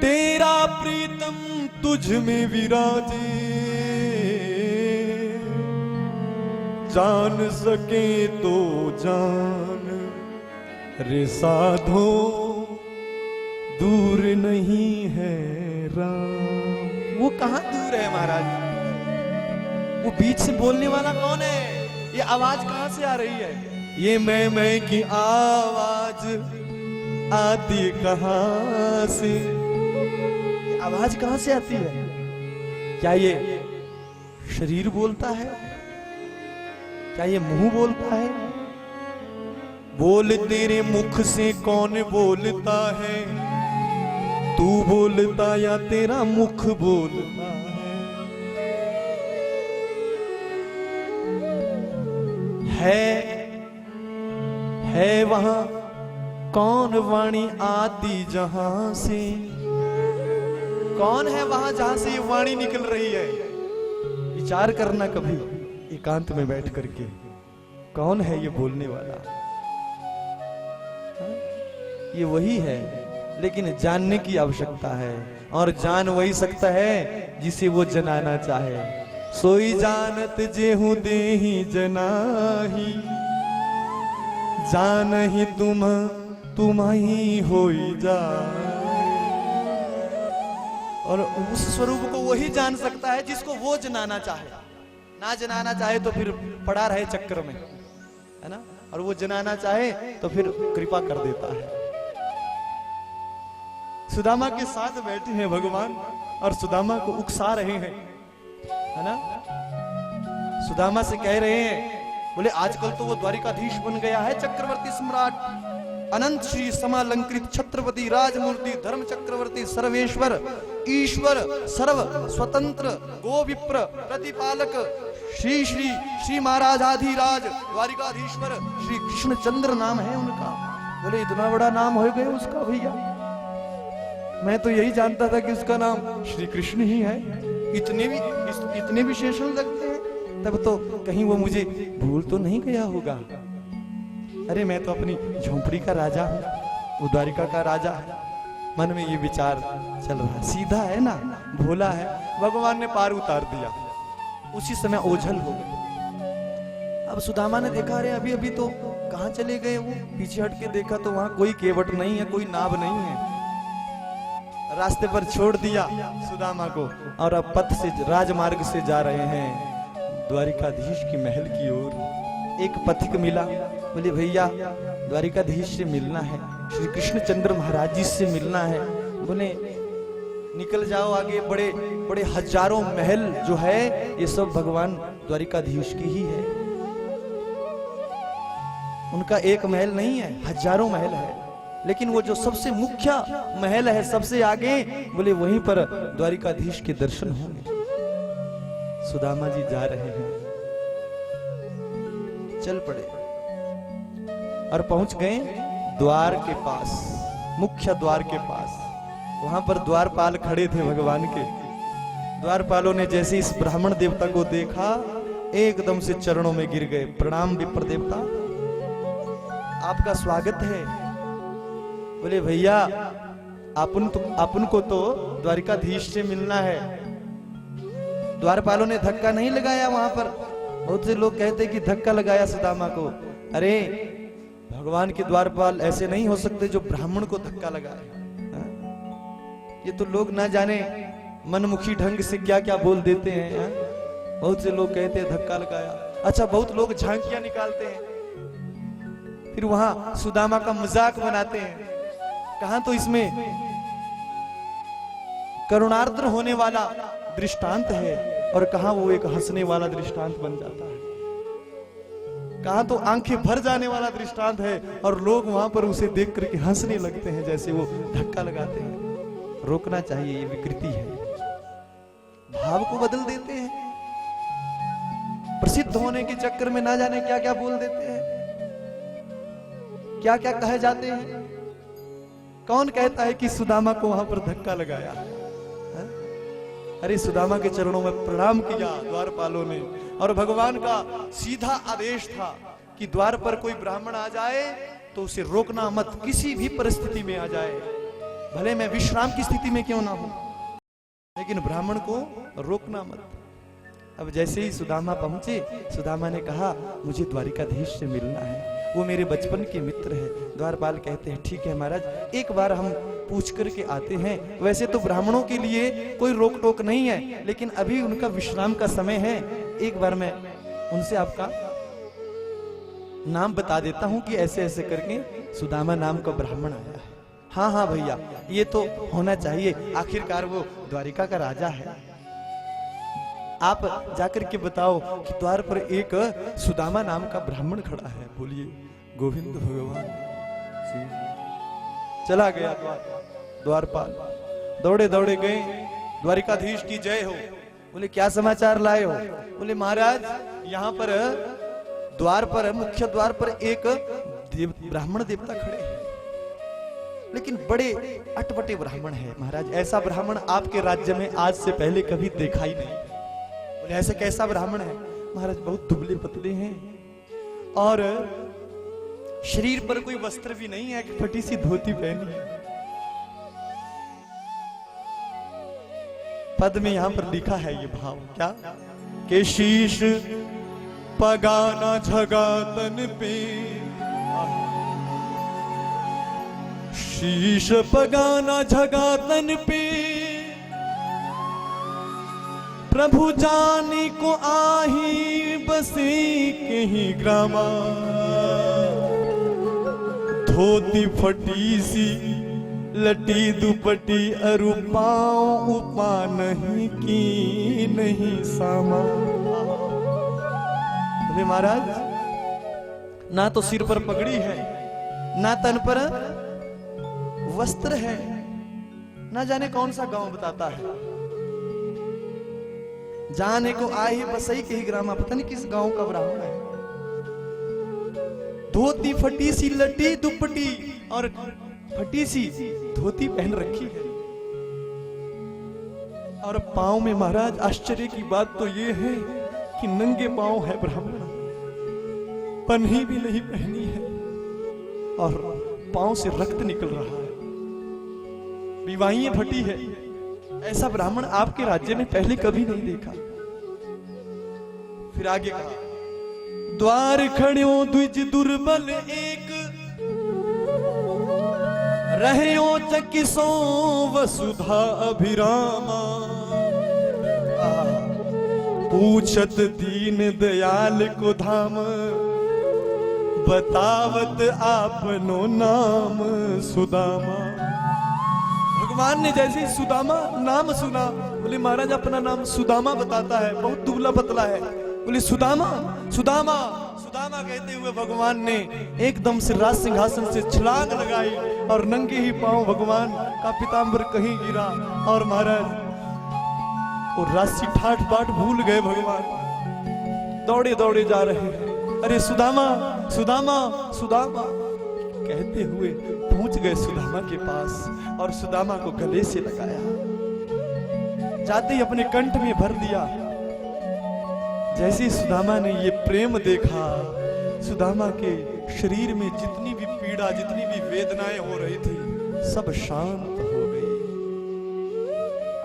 तेरा प्रीतम तुझ में विराजे। जान सके तो जान रे साधो, दूर नहीं है राम। वो कहां दूर है महाराज? वो बीच से बोलने वाला कौन है? ये आवाज कहां से आ रही है? ये मैं की आवाज आती कहां से? ये आवाज कहां से आती है? क्या ये शरीर बोलता है? क्या ये मुंह बोलता है? बोल तेरे मुख से कौन बोलता है? तू बोलता या तेरा मुख बोलता है वहां कौन वाणी आती जहां से? कौन है वहां जहां से ये वाणी निकल रही है? विचार करना कभी एकांत में बैठ करके, कौन है ये बोलने वाला? ये वही है, लेकिन जानने की आवश्यकता है, और जान वही सकता है जिसे वो जनाना चाहे। सोई जानत जेहू देही जनाही, जान ही तुम ही होई जा। और उस स्वरूप को वही जान सकता है जिसको वो जनाना चाहे। ना जनाना चाहे तो फिर पड़ा रहे चक्कर में, है ना? और वो जनाना चाहे तो फिर कृपा कर देता है। सुदामा के साथ बैठे हैं भगवान, और सुदामा को उकसा रहे हैं, है ना? सुदामा से कह रहे हैं, बोले आजकल तो वो द्वारिकाधीश बन गया है, चक्रवर्ती सम्राट, अनंत श्री समालंकृत छत्रपति राजमूर्ति धर्म चक्रवर्ती सर्वेश्वर ईश्वर सर्व स्वतंत्र गोविप्र प्रतिपालक श्री श्री श्री महाराजाधिराज द्वारिकाधीश्वर श्री कृष्णचंद्र नाम है उनका। बोले इतना बड़ा नाम हो गया उसका भैया? मैं तो यही जानता था कि उसका नाम श्री कृष्ण ही है। इतने विशेषण लगते हैं, तब तो कहीं वो मुझे भूल तो नहीं गया होगा। अरे मैं तो अपनी झोंपड़ी का राजा हूं, वो द्वारिका का राजा है। मन में ये विचार चल रहा, सीधा है ना, भोला है। भगवान ने पार उतार दिया, उसी समय ओझल हो गए। अब सुदामा ने देखा, अरे अभी अभी तो कहां चले गए वो? पीछे हट के देखा तो वहां कोई केवट नहीं है, कोई नाव नहीं है। रास्ते पर छोड़ दिया सुदामा को, और अब पथ से राजमार्ग से जा रहे हैं द्वारिकाधीश की महल की ओर। एक पथिक मिला, बोले भैया द्वारिकाधीश से मिलना है, श्री कृष्णचंद्र महाराज जी से मिलना है। बोले निकल जाओ आगे, बड़े बड़े हजारों महल जो है ये सब भगवान द्वारिकाधीश की ही है। उनका एक महल नहीं है, हजारों महल है, लेकिन वो जो सबसे मुख्य महल है सबसे आगे, बोले वहीं पर द्वारिकाधीश के दर्शन होंगे। सुदामा जी जा रहे हैं, चल पड़े और पहुंच गए द्वार के पास, मुख्य द्वार के पास। वहां पर द्वारपाल खड़े थे भगवान के। द्वारपालों ने जैसे इस ब्राह्मण देवता को देखा, एकदम से चरणों में गिर गए। प्रणाम विप्र देवता, आपका स्वागत है। बोले भैया अपन को तो द्वारिकाधीश से मिलना है। द्वारपालों ने धक्का नहीं लगाया वहां पर। बहुत से लोग कहते कि धक्का लगाया सुदामा को। अरे भगवान के द्वारपाल ऐसे नहीं हो सकते जो ब्राह्मण को धक्का लगाए। ये तो लोग ना जाने मनमुखी ढंग से क्या क्या बोल देते हैं। बहुत से लोग कहते हैं धक्का लगाया। अच्छा, बहुत लोग झांकियां निकालते हैं, फिर वहां सुदामा का मजाक बनाते हैं। कहां तो इसमें करुणार्द्र होने वाला दृष्टांत है, और कहां वो एक हंसने वाला दृष्टांत बन जाता है। कहा तो आंखें भर जाने वाला दृष्टांत है, और लोग वहां पर उसे देख करके हंसने लगते हैं, जैसे वो धक्का लगाते हैं। रोकना चाहिए, ये विकृति है, भाव को बदल देते हैं। प्रसिद्ध होने के चक्कर में ना जाने क्या क्या बोल देते हैं, क्या क्या कहे जाते हैं। कौन कहता है कि सुदामा को वहां पर धक्का लगाया? अरे सुदामा के चरणों में प्रणाम किया द्वारपालों ने, और भगवान का सीधा आदेश था कि द्वार पर कोई ब्राह्मण आ जाए तो उसे रोकना मत, किसी भी परिस्थिति में आ जाए, भले मैं विश्राम की स्थिति में क्यों ना हूं, लेकिन ब्राह्मण को रोकना मत। अब जैसे ही सुदामा पहुंचे, सुदामा ने कहा मुझे द्वारिकाधीश से मिलना है, वो मेरे बचपन के मित्र है। द्वारपाल कहते हैं ठीक है महाराज, एक बार हम पूछ करके आते हैं। वैसे तो ब्राह्मणों के लिए कोई रोक टोक नहीं है, लेकिन अभी उनका विश्राम का समय है, एक बार मैं उनसे आपका नाम बता देता हूं कि ऐसे ऐसे करके सुदामा नाम का ब्राह्मण आया है। हाँ हाँ भैया, ये तो होना चाहिए, आखिरकार वो द्वारिका का राजा है। आप जाकर के बताओ कि द्वार पर एक सुदामा नाम का ब्राह्मण खड़ा है। बोलिए गोविंद भगवान। चला गया द्वारपाल, दौड़े दौड़े गए, द्वारिकाधीश की जय हो। बोले क्या समाचार लाए हो? बोले महाराज यहाँ पर द्वार पर, मुख्य द्वार पर एक ब्राह्मण देवता खड़े हैं, लेकिन बड़े अटपटे ब्राह्मण है महाराज। ऐसा ब्राह्मण आपके राज्य में आज से पहले कभी देखा ही नहीं। बोले ऐसा कैसा ब्राह्मण है? महाराज बहुत दुबले पतले हैं, और शरीर पर कोई वस्त्र भी नहीं है, एक फटी सी धोती पहनी है। पद में यहां पर लिखा है ये भाव, क्या के शीश पगाना झगा तन पे, शीश पगाना झगा तन पे, प्रभु जानी को आही बसे कहीं ग्रामा, धोती फटी सी लटी दुपटी, अरु पाँव उपा नहीं की नहीं सामा। अरे महाराज ना तो सिर पर पगड़ी है, ना तन पर वस्त्र है, ना जाने कौन सा गांव बताता है। जाने को आए बसई के ही ग्रामा, पता नहीं किस गांव का ब्राह्मण है। धोती फटी सी लटी दुपटी, और फटी सी धोती पहन रखी है, और पांव में महाराज आश्चर्य की बात तो ये है कि नंगे पांव है ब्राह्मण, पन्ही भी नहीं पहनी है, और पांव से रक्त निकल रहा है, विवाहियां फटी है। ऐसा ब्राह्मण आपके राज्य में पहले कभी नहीं देखा। फिर आगे कहा, द्वार खड़ो द्विज दुर्बल एक, रहो चकिसो वसुधा अभिरामा, पूछत दीन दयाल को धाम, बतावत आपनो नाम सुदामा। भगवान ने जैसे सुदामा नाम सुना, बोले महाराज अपना नाम सुदामा बताता है, बहुत दुबला पतला है। बोले सुदामा सुदामा सुदामा कहते हुए भगवान ने एकदम से राज सिंहासन से छलांग लगाई, और नंगे ही पांव भगवान का पीतांबर कहीं गिरा, और महाराज वो राशि ठाठ बाट भूल गए। भगवान दौड़े दौड़े जा रहे हैं, अरे सुदामा सुदामा सुदामा कहते हुए पहुंच गए सुदामा के पास, और सुदामा को गले से लगाया, जाते ही अपने कंठ में भर दिया। जैसे सुदामा ने ये प्रेम देखा, सुदामा के शरीर में जितनी भी पीड़ा, जितनी भी वेदनाएं हो रही थी, सब शांत हो गई,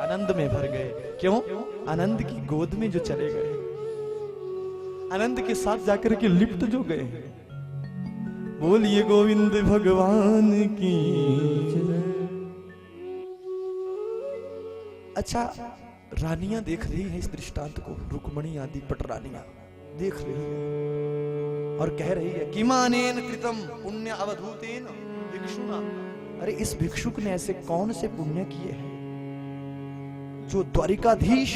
आनंद में भर गए। क्यों? आनंद की गोद में जो चले गए, आनंद के साथ जाकर के लिप्त जो गए। बोलिए गोविंद भगवान की। अच्छा, रानियां देख रही हैं इस दृष्टांत को, रुक्मणी आदि पटरानियां देख रही है और कह रही है कि मानेन कृतम पुण्य अवधूतेन भिक्षुना। अरे इस भिक्षुक ने ऐसे कौन से पुण्य किए हैं जो द्वारिकाधीश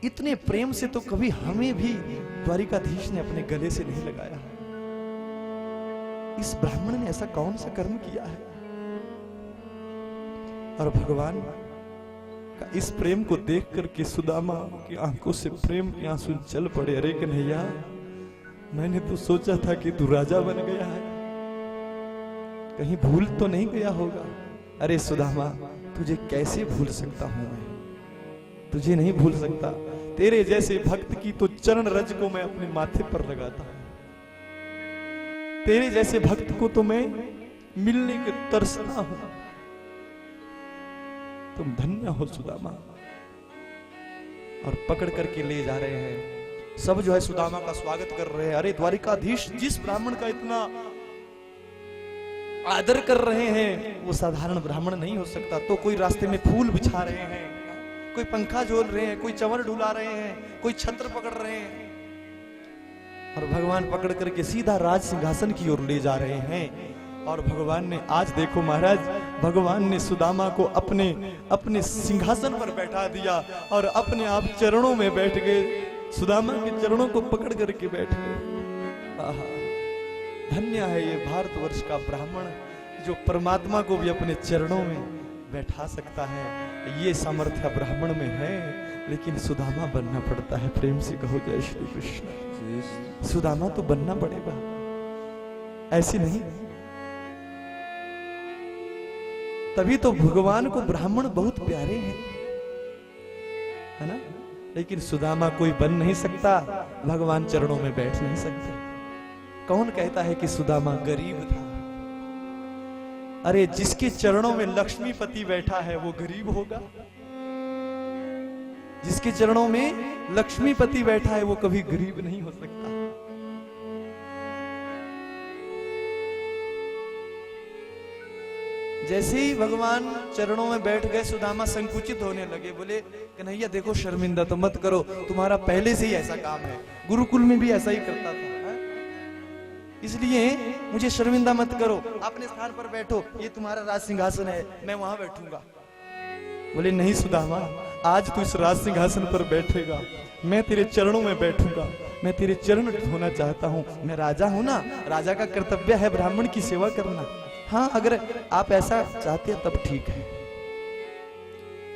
इतने प्रेम से तो कभी हमें भी द्वारिकाधीश ने अपने गले से नहीं लगाया। इस ब्राह्मण ने ऐसा कौन सा कर्म किया है? और भगवान का इस प्रेम को देख करके सुदामा की आंखों से प्रेम के आंसू चल पड़े। अरे कन्हैया, मैंने तो सोचा था कि तू राजा बन गया है, कहीं भूल तो नहीं गया होगा। अरे सुदामा, तुझे कैसे भूल सकता हूं मैं? तुझे नहीं भूल सकता। तेरे जैसे भक्त की तो चरण रज को मैं अपने माथे पर लगाता हूं। तेरे जैसे भक्त को तो मैं मिलने के तरसता हूं। तुम धन्य हो सुदामा। और पकड़ करके ले जा रहे हैं। सब जो है सुदामा का स्वागत कर रहे हैं। अरे द्वारिकाधीश जिस ब्राह्मण का इतना आदर कर रहे हैं वो साधारण ब्राह्मण नहीं हो सकता। तो कोई रास्ते में फूल बिछा रहे हैं, कोई पंखा झोल रहे हैं, कोई चंवर ढुला रहे हैं, कोई छत्र पकड़ रहे हैं, और भगवान पकड़ करके सीधा राज सिंहासन की ओर ले जा रहे हैं। और भगवान ने आज देखो महाराज, भगवान ने सुदामा को अपने सिंहासन पर बैठा दिया और अपने आप चरणों में बैठ गए। सुदामा के चरणों को पकड़ करके बैठ गए। धन्य है ये भारतवर्ष का ब्राह्मण जो परमात्मा को भी अपने चरणों में बैठा सकता है। ये सामर्थ्य ब्राह्मण में है, लेकिन सुदामा बनना पड़ता है। प्रेम से कहो जय श्री कृष्ण। सुदामा तो बनना पड़ेगा, ऐसे नहीं। तभी तो भगवान को ब्राह्मण बहुत प्यारे हैं, है ना? लेकिन सुदामा कोई बन नहीं सकता, भगवान चरणों में बैठ नहीं सकते। कौन कहता है कि सुदामा गरीब था? अरे जिसके चरणों में लक्ष्मीपति बैठा है वो गरीब होगा? जिसके चरणों में लक्ष्मीपति बैठा है वो कभी गरीब नहीं हो सकता। जैसे ही भगवान चरणों में बैठ गए, सुदामा संकुचित होने लगे। बोले कन्हैया देखो, शर्मिंदा तो मत करो, तुम्हारा पहले से ही ऐसा काम है, गुरुकुल में भी ऐसा ही करता था, इसलिए मुझे शर्मिंदा मत करो, अपने स्थान पर बैठो, ये तुम्हारा राज सिंहासन है, मैं वहां बैठूंगा। बोले नहीं सुदामा, आज तू इस राज सिंहासन पर बैठेगा, मैं तेरे चरणों में बैठूंगा, मैं तेरे चरण धोना चाहता हूँ। मैं राजा हूं ना, राजा का कर्तव्य है ब्राह्मण की सेवा करना। हाँ, अगर आप ऐसा चाहते हैं तब ठीक है,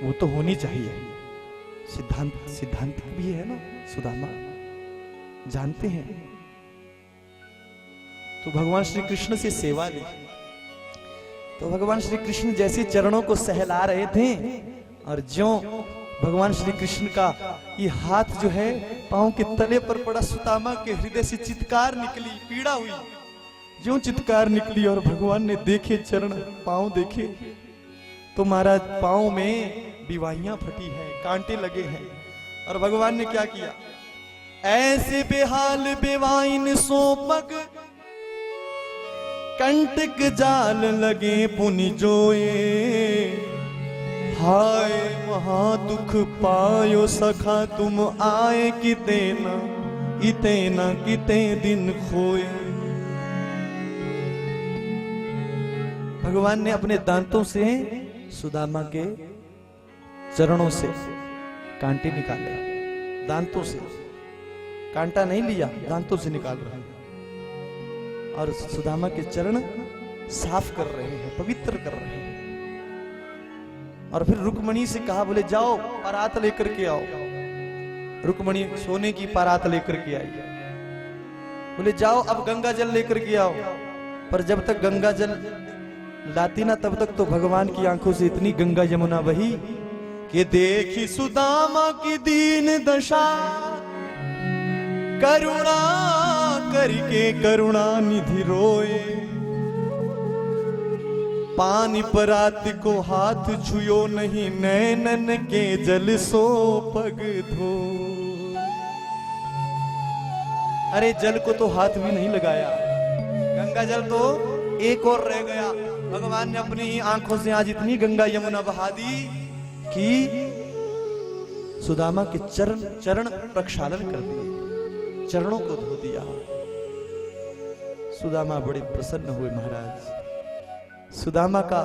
वो तो होनी चाहिए। सिद्धांत भी है ना, सुदामा जानते हैं। तो भगवान श्री कृष्ण से सेवा ली। तो भगवान श्री कृष्ण जैसे चरणों को सहला रहे थे, और ज्यों भगवान श्री कृष्ण का ये हाथ जो है पांव के तले पर पड़ा, सुदामा के हृदय से चित्कार निकली, पीड़ा हुई। ज्यों चित्कार निकली और भगवान ने देखे चरण, पांव देखे, तो महाराज पांव में बीवाइयां फटी हैं, कांटे लगे हैं। और भगवान ने क्या किया? ऐसे बेहाल बेवाइन सो पग, कंटक जाल लगे पुनि जोए, हाय महा दुख पायो सखा तुम आए, किते न किते दिन खोए। भगवान ने अपने दांतों से सुदामा के चरणों से कांटे निकाले, दांतों से, कांटा नहीं लिया, दांतों से निकाल रहे हैं, और सुदामा के चरण साफ कर रहे हैं, पवित्र कर रहे हैं। और फिर रुक्मणी से कहा, बोले जाओ परात लेकर के आओ। रुक्मणी सोने की परात लेकर के आई। बोले जाओ अब गंगा जल लेकर के आओ। पर जब तक गंगा जल लाती ना, तब तक तो भगवान की आंखों से इतनी गंगा यमुना बही कि देखी सुदामा की दीन दशा, करुणा करके करुणा निधि रोए, पानी परात को हाथ छुयो नहीं, नैनन के जल सो पग धो। अरे जल को तो हाथ भी नहीं लगाया, गंगा जल तो एक और रह गया। भगवान ने अपनी ही आंखों से आज इतनी गंगा यमुना बहा दी कि सुदामा के चरण प्रक्षालन कर दिए, चरणों को धो दिया। सुदामा बड़े प्रसन्न हुए महाराज। सुदामा का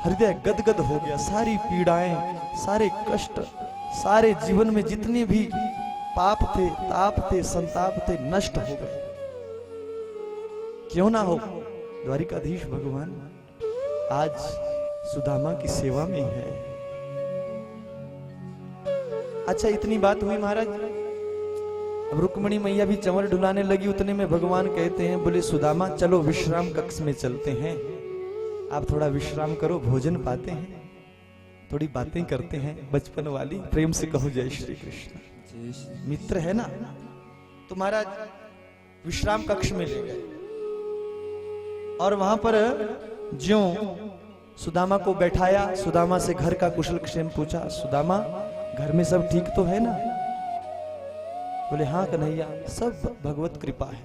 हृदय गदगद हो गया, सारी पीड़ाएं, सारे कष्ट सारे जीवन में जितने भी पाप थे, ताप थे, संताप थे, नष्ट हो गए। क्यों ना हो, द्वारिकाधीश भगवान आज सुदामा की सेवा में है। अच्छा, इतनी बात हुई महाराज। अब रुक्मणी मैया भी चंवर ढुलाने लगी, उतने में भगवान कहते हैं, बोले सुदामा चलो विश्राम कक्ष में चलते हैं, आप थोड़ा विश्राम करो, भोजन पाते हैं, थोड़ी बातें करते हैं बचपन वाली। प्रेम से कहो जय श्री कृष्ण। मित्र है ना, तो महाराज विश्राम कक्ष में ले गए और वहां पर ज्यों सुदामा को बैठाया, सुदामा से घर का कुशल क्षेम पूछा। सुदामा, घर में सब ठीक तो है ना? बोले हाँ कन्हैया, सब भगवत कृपा है।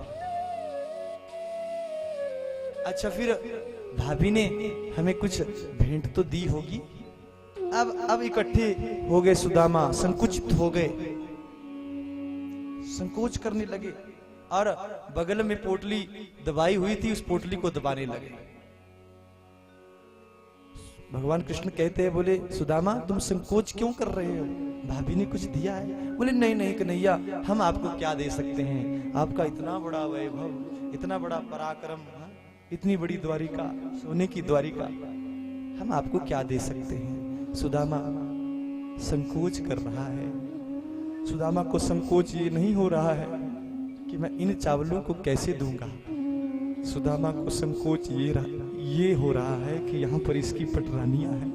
अच्छा, फिर भाभी ने हमें कुछ भेंट तो दी होगी। अब इकट्ठे हो गए सुदामा, संकुचित हो गए, संकोच करने लगे और बगल में पोटली दबाई हुई थी, उस पोटली को दबाने लगे। भगवान कृष्ण कहते हैं, बोले सुदामा तुम संकोच क्यों कर रहे हो? भाभी ने कुछ दिया है? बोले नहीं नहीं कन्हैया, हम आपको क्या दे सकते हैं, आपका इतना बड़ा वैभव, इतना बड़ा पराक्रम, इतनी बड़ी द्वारिका, सोने की द्वारिका, हम आपको क्या दे सकते हैं। सुदामा संकोच कर रहा है। सुदामा को संकोच ये नहीं हो रहा है कि मैं इन चावलों को कैसे दूंगा। सुदामा को संकोच ये हो रहा है कि यहाँ पर इसकी पटरानियां हैं,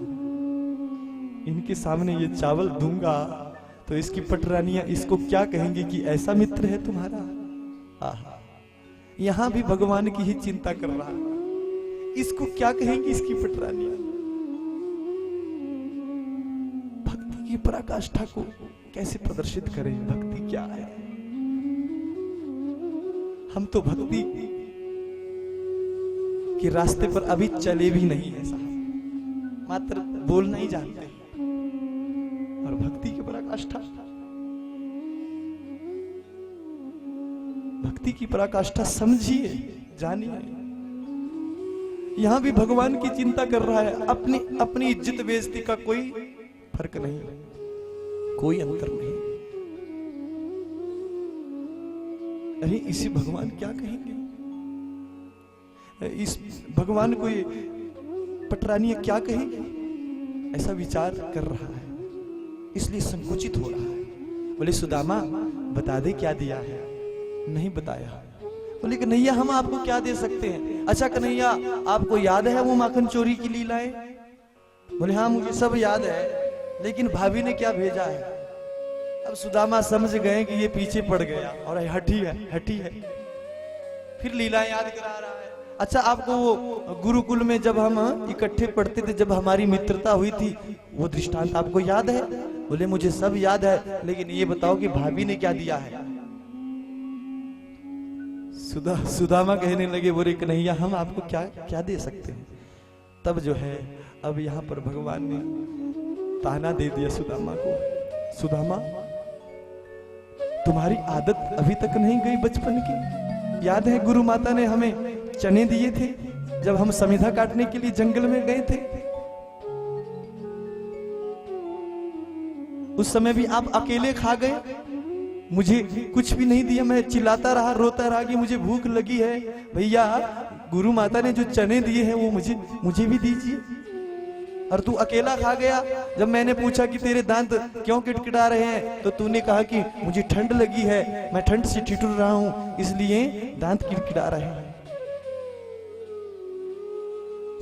इनके सामने ये चावल दूंगा तो इसकी पटरानियां इसको क्या कहेंगे कि ऐसा मित्र है तुम्हारा। आहा, यहां भी भगवान की ही चिंता कर रहा है, इसको क्या कहेंगी इसकी पटरानियां। भक्ति की पराकाष्ठा को कैसे प्रदर्शित करें, भक्ति क्या है। हम तो भक्ति के रास्ते पर अभी चले भी नहीं है साहब, मात्र बोलना ही जानते हैं। और भक्ति की पराकाष्ठा, भक्ति की पराकाष्ठा समझिए, जानिए। यहां भी भगवान की चिंता कर रहा है, अपनी इज्जत बेइज्जती का कोई फर्क नहीं, कोई अंतर नहीं। अरे इसे भगवान क्या कहेंगे, इस भगवान को ये पटरानियां क्या कहेंगे, ऐसा विचार कर रहा है, इसलिए संकुचित हो रहा है। बोले सुदामा बता दे क्या दिया है। नहीं बताया। बोले कन्हैया हम आपको क्या दे सकते हैं। अच्छा कन्हैया, आपको याद है वो माखन चोरी की लीलाएं? बोले हाँ मुझे सब याद है, लेकिन भाभी ने क्या भेजा है। अब सुदामा समझ गए कि ये पीछे पड़ गया और हठी है। फिर लीलाएं याद करा रहा है। अच्छा, आपको वो गुरुकुल में जब हम इकट्ठे पढ़ते थे, जब हमारी मित्रता हुई थी, वो दृष्टांत आपको याद है? बोले मुझे सब याद है, लेकिन ये बताओ कि भाभी ने क्या दिया है। सुदामा कहने लगे, बोले कन्हैया हम आपको क्या दे सकते हैं। तब जो है, अब यहाँ पर भगवान ने ताना दे दिया सुदामा को। सुदामा तुम्हारी आदत अभी तक नहीं गई बचपन की। याद है गुरु माता ने हमें चने दिए थे जब हम समिधा काटने के लिए जंगल में गए थे। उस समय भी आप अकेले खा गए, मुझे कुछ भी नहीं दिया। मैं चिल्लाता रहा, रोता रहा कि मुझे भूख लगी है, भैया गुरु माता ने जो चने दिए हैं वो मुझे भी दीजिए। और तू अकेला खा गया। जब मैंने पूछा कि तेरे दांत क्यों किटकिटा रहे हैं, तो तूने कहा कि मुझे ठंड लगी है, मैं ठंड से ठिठुर रहा हूं, इसलिए दांत किटकिटा रहे हैं।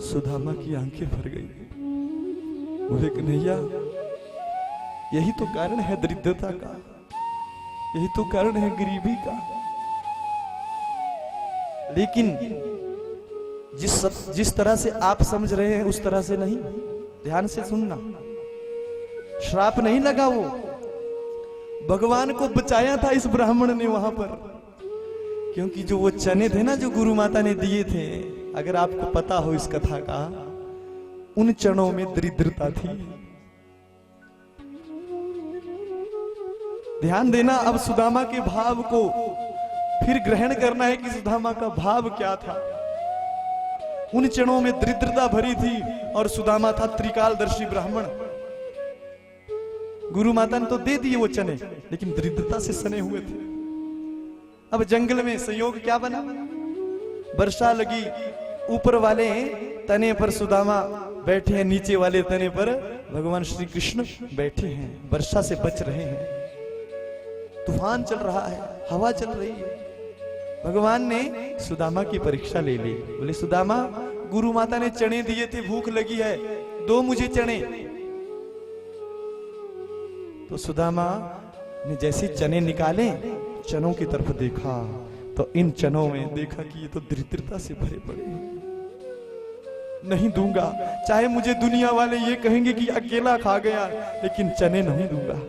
सुदामा की आंखें भर गई। बोले कन्हैया यही तो कारण है दरिद्रता का, यही तो कारण है गरीबी का। लेकिन जिस तरह से आप समझ रहे हैं उस तरह से नहीं। ध्यान से सुनना, श्राप नहीं लगा, वो भगवान को बचाया था इस ब्राह्मण ने वहां पर। क्योंकि जो वो चने थे ना जो गुरु माता ने दिए थे, अगर आपको पता हो इस कथा का, उन चनों में दरिद्रता थी। ध्यान देना, अब सुदामा के भाव को फिर ग्रहण करना है कि सुदामा का भाव क्या था। उन चनों में दरिद्रता भरी थी और सुदामा था त्रिकालदर्शी ब्राह्मण। गुरु माता ने तो दे दिए वो चने, लेकिन दरिद्रता से सने हुए थे। अब जंगल में संयोग क्या बना, वर्षा लगी, ऊपर वाले तने पर सुदामा बैठे हैं, नीचे वाले तने पर भगवान श्री कृष्ण बैठे हैं, वर्षा से बच रहे हैं। तूफान चल रहा है, हवा चल रही है। भगवान ने सुदामा की परीक्षा ले ली। बोले सुदामा, गुरु माता ने चने दिए थे, भूख लगी है, दो मुझे चने। तो सुदामा ने जैसे चने निकाले, चनों की तरफ देखा तो इन चनों में देखा कि ये तो दरिद्रता से भरे पड़े हैं, नहीं दूंगा। चाहे मुझे दुनिया वाले ये कहेंगे कि अकेला खा गया, लेकिन चने नहीं दूंगा।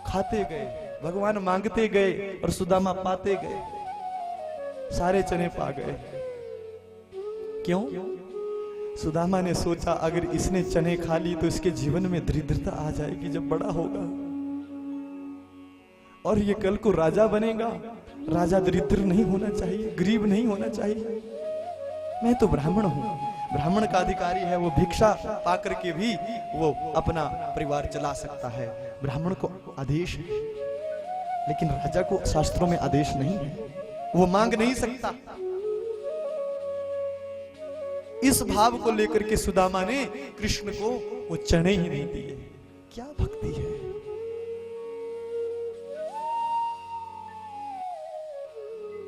खाते गए, भगवान मांगते गए और सुदामा पाते गए, सारे चने पा गए। क्यों? सुदामा ने सोचा अगर इसने चने खा ली तो इसके जीवन में दरिद्रता आ जाएगी जब बड़ा होगा, और ये कल को राजा बनेगा। राजा दरिद्र नहीं होना चाहिए, गरीब नहीं होना चाहिए। मैं तो ब्राह्मण हूं, ब्राह्मण का अधिकारी है, वो भिक्षा पाकर के भी वो अपना परिवार चला सकता है, ब्राह्मण को आदेश है। लेकिन राजा को शास्त्रों में आदेश नहीं है, वो मांग नहीं सकता। इस भाव को लेकर के सुदामा ने कृष्ण को वो चने ही नहीं दिए। क्या भक्ति है!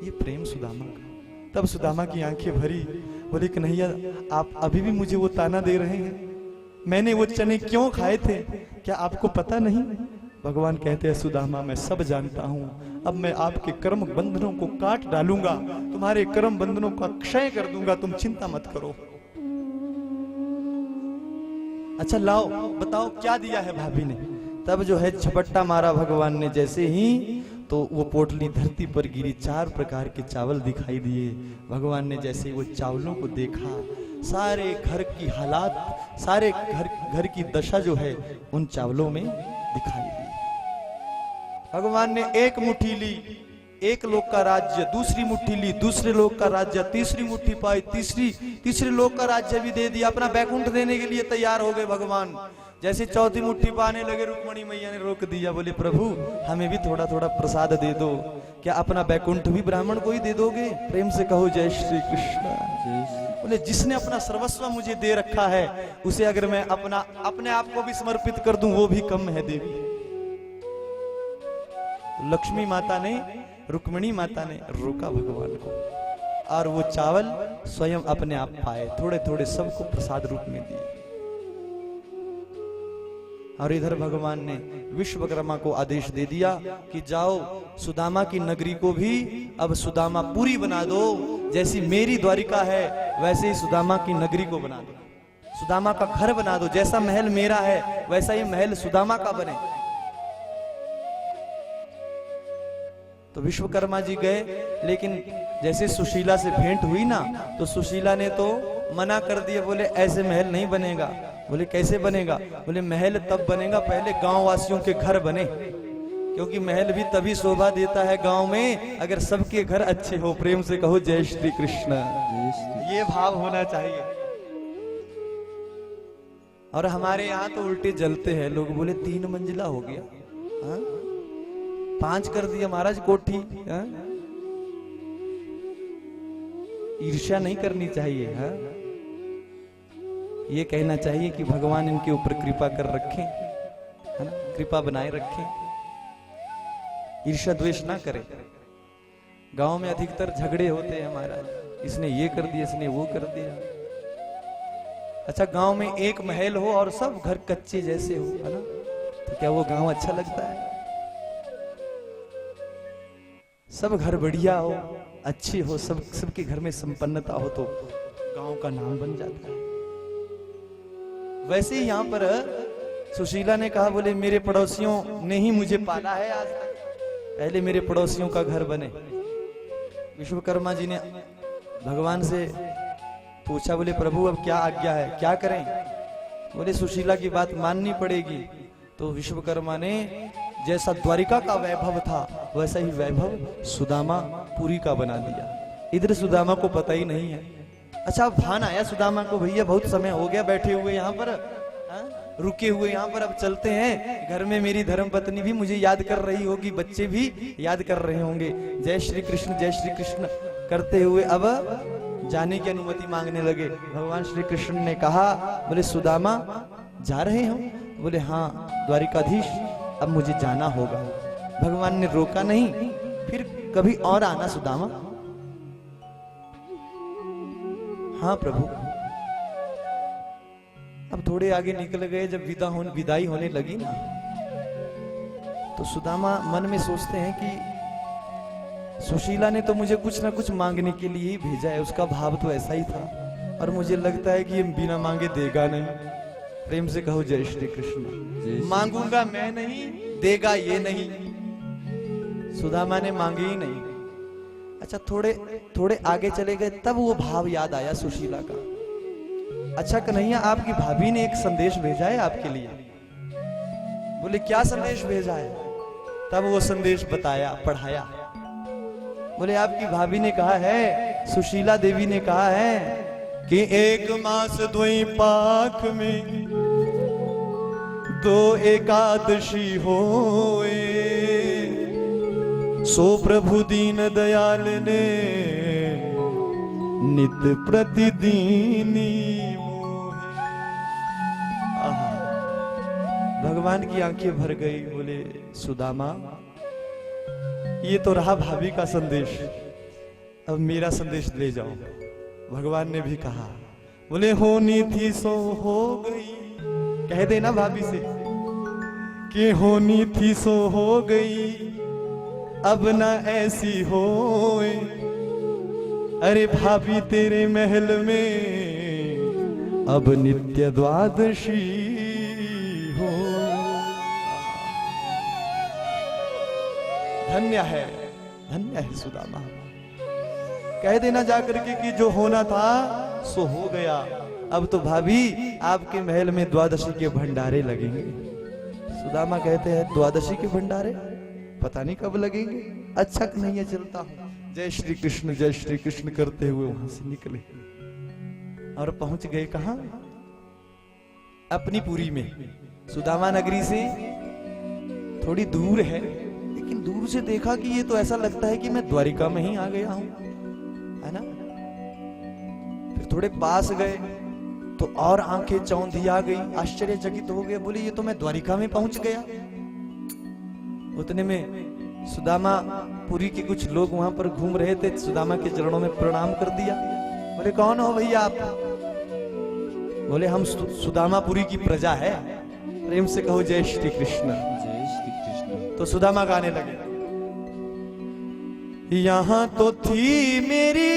ये प्रेम सुदामा का। तब सुदामा की आंखें भरी, बोले कन्हैया आप अभी भी मुझे वो ताना दे रहे हैं, मैंने वो चने क्यों खाए थे, क्या आपको पता नहीं? भगवान कहते हैं सुदामा मैं सब जानता हूं, अब मैं आपके कर्म बंधनों को काट डालूंगा, तुम्हारे कर्म बंधनों का क्षय कर दूंगा, तुम चिंता मत करो। अच्छा लाओ बताओ क्या दिया है भाभी ने। तब जो है झपट्टा मारा भगवान ने, जैसे ही तो वो पोटली धरती पर गिरी, 4 प्रकार के चावल दिखाई दिए। भगवान ने जैसे ही वो चावलों को देखा, सारे घर की हालात, सारे घर की दशा जो है उन चावलों में दिखाई दी। भगवान ने एक मुट्ठी ली, एक लोक का राज्य, दूसरी मुट्ठी ली, दूसरे लोक का राज्य, तीसरी मुट्ठी पाई, तीसरे लोक का राज्य भी दे दिया। अपना बैकुंठ देने के लिए तैयार हो गए भगवान। जैसे चौथी मुट्ठी पाने लगे, रुक्मणी मैया ने रोक दिया, बोले प्रभु हमें भी थोड़ा थोड़ा प्रसाद दे दो। क्या अपना बैकुंठ भी ब्राह्मण को ही दे दोगे? प्रेम से कहो जय श्री कृष्ण। बोले जिसने अपना सर्वस्व मुझे दे रखा है, उसे अगर मैं अपने आप को भी समर्पित कर दूं वो भी कम है देवी। लक्ष्मी माता ने, रुक्मणी माता ने रोका भगवान को, और वो चावल स्वयं अपने आप पाए, थोड़े थोड़े सबको प्रसाद रूप में दिए। और इधर भगवान ने विश्वकर्मा को आदेश दे दिया कि जाओ सुदामा की नगरी को भी अब सुदामा पूरी बना दो, जैसी मेरी द्वारिका है वैसे ही सुदामा की नगरी को बना दो, सुदामा का घर बना दो, जैसा महल मेरा है वैसा ही महल सुदामा का बने। तो विश्वकर्मा जी गए, लेकिन जैसे सुशीला से भेंट हुई ना, तो सुशीला ने तो मना कर दिया, बोले ऐसे महल नहीं बनेगा। बोले कैसे बनेगा? बोले महल तब बनेगा पहले गांव वासियों के घर बने, क्योंकि महल भी तभी शोभा देता है गांव में अगर सबके घर अच्छे हो। प्रेम से कहो जय श्री कृष्ण। ये भाव होना चाहिए। और हमारे यहाँ तो उल्टे जलते हैं लोग, बोले 3 मंजिला हो गया, 5 कर दिया महाराज कोठी। ईर्ष्या नहीं करनी चाहिए, ये कहना चाहिए कि भगवान इनके ऊपर कृपा कर रखें, है ना, कृपा बनाए रखें, ईर्ष्या द्वेष ना करें। गांव में अधिकतर झगड़े होते हैं महाराज, इसने ये कर दिया, इसने वो कर दिया। अच्छा गांव में एक महल हो और सब घर कच्चे जैसे हो, है ना, तो क्या वो गांव अच्छा लगता है? सब घर बढ़िया हो, अच्छे हो, सबके घर में संपन्नता हो तो गांव का नाम बन जाता है। वैसे ही यहाँ पर सुशीला ने कहा, बोले मेरे पड़ोसियों ने ही मुझे पाला है आज तक, पहले मेरे पड़ोसियों का घर बने। विश्वकर्मा जी ने भगवान से पूछा, बोले प्रभु अब क्या आज्ञा है, क्या करें? बोले सुशीला की बात माननी पड़ेगी। तो विश्वकर्मा ने जैसा द्वारिका का वैभव था वैसा ही वैभव सुदामा पुरी का बना दिया। इधर सुदामा को पता ही नहीं है। अच्छा भान आया सुदामा को, भैया बहुत समय हो गया बैठे हुए यहाँ पर, रुके हुए यहाँ पर अब चलते हैं। घर में मेरी धर्म पत्नी भी मुझे याद कर रही होगी, बच्चे भी याद कर रहे होंगे। जय श्री कृष्ण करते हुए अब जाने की अनुमति मांगने लगे। भगवान श्री कृष्ण ने कहा, बोले सुदामा जा रहे हो? बोले हाँ द्वारिकाधीश, अब मुझे जाना होगा। भगवान ने रोका नहीं, फिर कभी और आना सुदामा। हाँ प्रभु। अब थोड़े आगे निकल गए, जब विदाई होने लगी ना, तो सुदामा मन में सोचते हैं कि सुशीला ने तो मुझे कुछ ना कुछ मांगने के लिए ही भेजा है, उसका भाव तो ऐसा ही था, और मुझे लगता है कि ये बिना मांगे देगा नहीं। प्रेम से कहो जय श्री कृष्ण। मांगूंगा मैं नहीं, देगा ये नहीं। सुदामा ने मांगे ही नहीं। अच्छा थोड़े आगे चले गए, तब वो भाव याद आया सुशीला का। अच्छा कन्हैया, आपकी भाभी ने एक संदेश भेजा है आपके लिए। बोले क्या संदेश भेजा है? तब वो संदेश बताया, पढ़ाया। बोले आपकी भाभी ने कहा है, सुशीला देवी ने कहा है कि 1 मास द्वैपाख में 2 एकादशी होए, सो प्रभु दीन दयाल ने नित प्रतिदीनी मोहे। भगवान की आंखें भर गई। बोले सुदामा, ये तो रहा भाभी का संदेश, अब मेरा संदेश ले जाओ। भगवान ने भी कहा, बोले होनी थी सो हो गई। कह देना भाभी से कि होनी थी सो हो गई, अब ना ऐसी होए। अरे भाभी तेरे महल में अब नित्य द्वादशी हो। धन्य है सुदामा। कह देना जाकर के कि जो होना था सो हो गया। अब तो भाभी आपके महल में द्वादशी के भंडारे लगेंगे। सुदामा कहते हैं द्वादशी के भंडारे पता नहीं कब लगेंगे। अच्छा कन्हैया चलता हूं। जय श्री कृष्ण करते हुए वहां से निकले और पहुंच गए कहां? अपनी पुरी में। सुदामा नगरी से थोड़ी दूर है, लेकिन दूर से देखा कि ये तो ऐसा लगता है कि मैं द्वारिका में ही आ गया हूं, है ना। फिर थोड़े पास गए तो और आंखें चौंधी आ गई, आश्चर्यचकित हो गए। बोले ये तो मैं द्वारिका में पहुंच गया। उतने में सुदामा पुरी के कुछ लोग वहां पर घूम रहे थे, सुदामा के चरणों में प्रणाम कर दिया। बोले कौन हो भैया आप? बोले हम सुदामा पुरी की प्रजा है। प्रेम से कहो जय श्री कृष्ण। तो सुदामा गाने लगे, यहां तो थी मेरी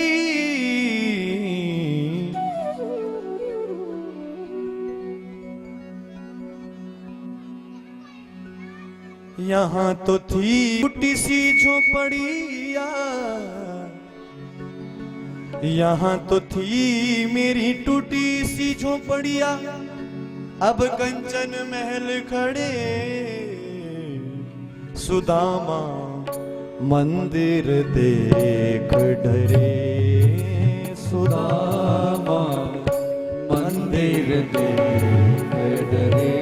यहाँ तो थी टूटी सी झोपड़िया, यहाँ तो थी मेरी टूटी सी झोपड़िया, अब कंचन महल खड़े सुदामा मंदिर देख डरे। सुदामा मंदिर देख डरे,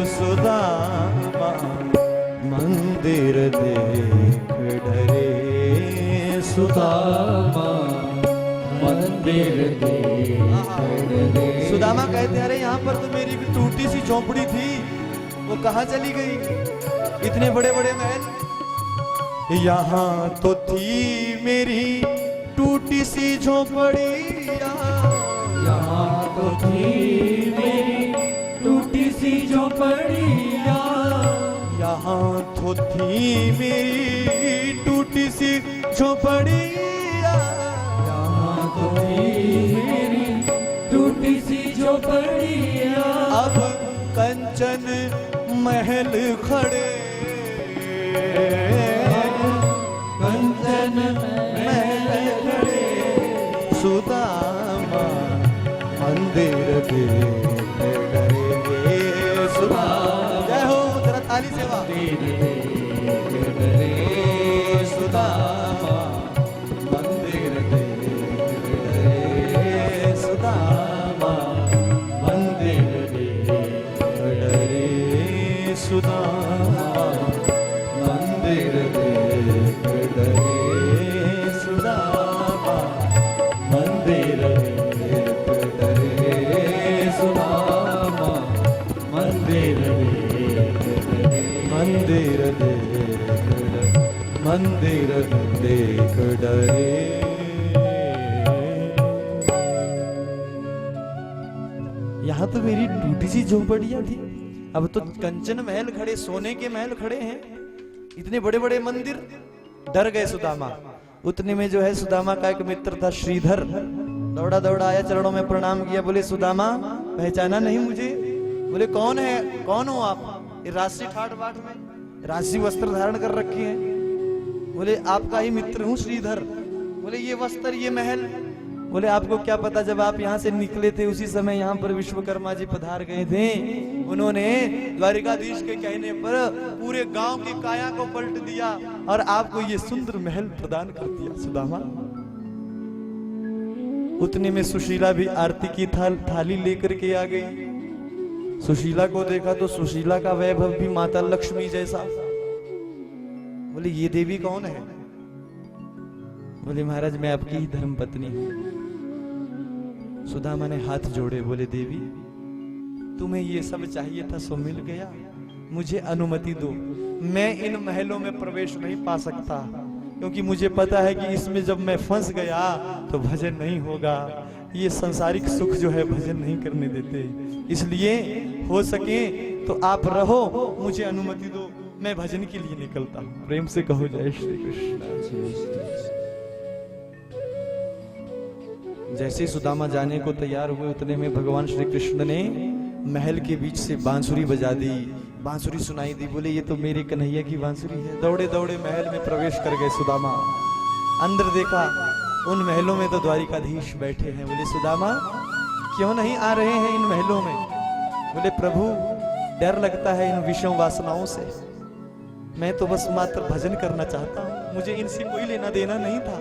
सुदामा मंदिर देख डरे। सुदामा मंदिर देख डरे। सुदामा कहते अरे यहाँ पर तो मेरी भी टूटी सी झोपड़ी थी, वो कहाँ चली गई? इतने बड़े बड़े महल। यहाँ तो थी मेरी टूटी सी झोपड़िया, यहाँ तो थी मेरी टूटी सी झोपड़िया, यहाँ तो थी मेरी टूटी सी झोपड़िया, यहाँ तो थी मेरी टूटी सी झोपड़िया, अब कंचन महल खड़े। कंचन महल खड़े, सुदामा मंदिर देख डरे। सुदामा जय हो, जरा ताली सेवा। सुदामा मंदिर देख डरे, सुदामा मंदिर देख मंदिर देख डरे, मंदिर देख डरे। यहाँ तो मेरी टूटी सी झोपड़ियां थी, अब तो कंचन महल खड़े, सोने के महल खड़े हैं, इतने बड़े बड़े मंदिर। डर गए सुदामा। उतने में जो है सुदामा का एक मित्र था श्रीधर, दौड़ा दौड़ा आया, चरणों में प्रणाम किया। बोले सुदामा पहचाना नहीं मुझे? बोले कौन है, कौन हो आप? ये राशि ठाट बाट में राशि वस्त्र धारण कर रखे हैं। बोले आपका ही मित्र हूँ श्रीधर। बोले ये वस्त्र, ये महल? बोले आपको क्या पता, जब आप यहाँ से निकले थे उसी समय यहाँ पर विश्वकर्मा जी पधार गए थे। उन्होंने द्वारिकाधीश के कहने पर पूरे गांव की काया को पलट दिया और आपको ये सुंदर महल प्रदान कर दिया सुदामा। उतने में सुशीला भी आरती की थाली लेकर के आ गई। सुशीला को देखा तो सुशीला का वैभव भी माता लक्ष्मी जैसा। बोले ये देवी कौन है? बोले महाराज मैं आपकी ही धर्म पत्नी हूं। सुदामा ने हाथ जोड़े, बोले देवी तुम्हें ये सब चाहिए था सो मिल गया, मुझे अनुमति दो। मैं इन महलों में प्रवेश नहीं पा सकता, क्योंकि मुझे पता है कि इसमें जब मैं फंस गया तो भजन नहीं होगा। ये सांसारिक सुख जो है भजन नहीं करने देते, इसलिए हो सके तो आप रहो, मुझे अनुमति दो, मैं भजन के लिए निकलता हूं। प्रेम से कहो जय श्री कृष्ण। जैसे सुदामा जाने को तैयार हुए, उतने में भगवान श्री कृष्ण ने महल के बीच से बांसुरी बजा दी, बांसुरी सुनाई दी। बोले ये तो मेरे कन्हैया की बांसुरी है। दौड़े दौड़े महल में प्रवेश कर गए सुदामा। अंदर देखा, उन महलों में तो द्वारिकाधीश बैठे हैं। बोले सुदामा क्यों नहीं आ रहे हैं इन महलों में? बोले प्रभु डर लगता है इन विषयों वासनाओं से, मैं तो बस मात्र भजन करना चाहता हूँ, मुझे इनसे कोई लेना देना नहीं था,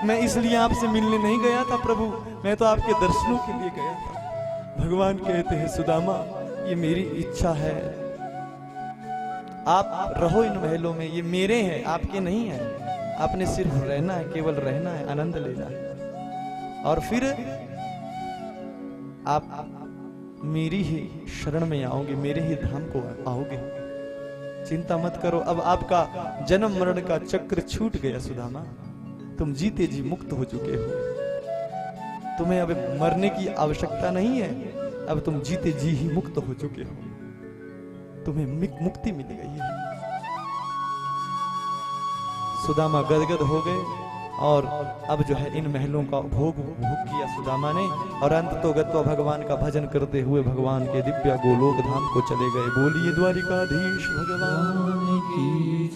मैं इसलिए आपसे मिलने नहीं गया था प्रभु, मैं तो आपके दर्शनों के लिए गया था। भगवान कहते हैं सुदामा ये मेरी इच्छा है, आप रहो इन महलों में, ये मेरे हैं आपके नहीं है, आपने सिर्फ रहना है, केवल रहना है, आनंद लेना है, और फिर आप मेरी ही शरण में आओगे, मेरे ही धाम को आओगे। चिंता मत करो, अब आपका जन्म मरण का चक्र छूट गया सुदामा, तुम जीते जी मुक्त हो चुके हो, तुम्हें अब मरने की आवश्यकता नहीं है, अब तुम जीते जी ही मुक्त हो चुके हो, तुम्हें मुक्ति मिल गई है। सुदामा गदगद हो गए और अब जो है इन महलों का भोग किया सुदामा ने, और अंत तो गत्वा भगवान का भजन करते हुए भगवान के दिव्य गोलोक धाम को चले गए। बोलिए द्वारिकाधीश भगवान की।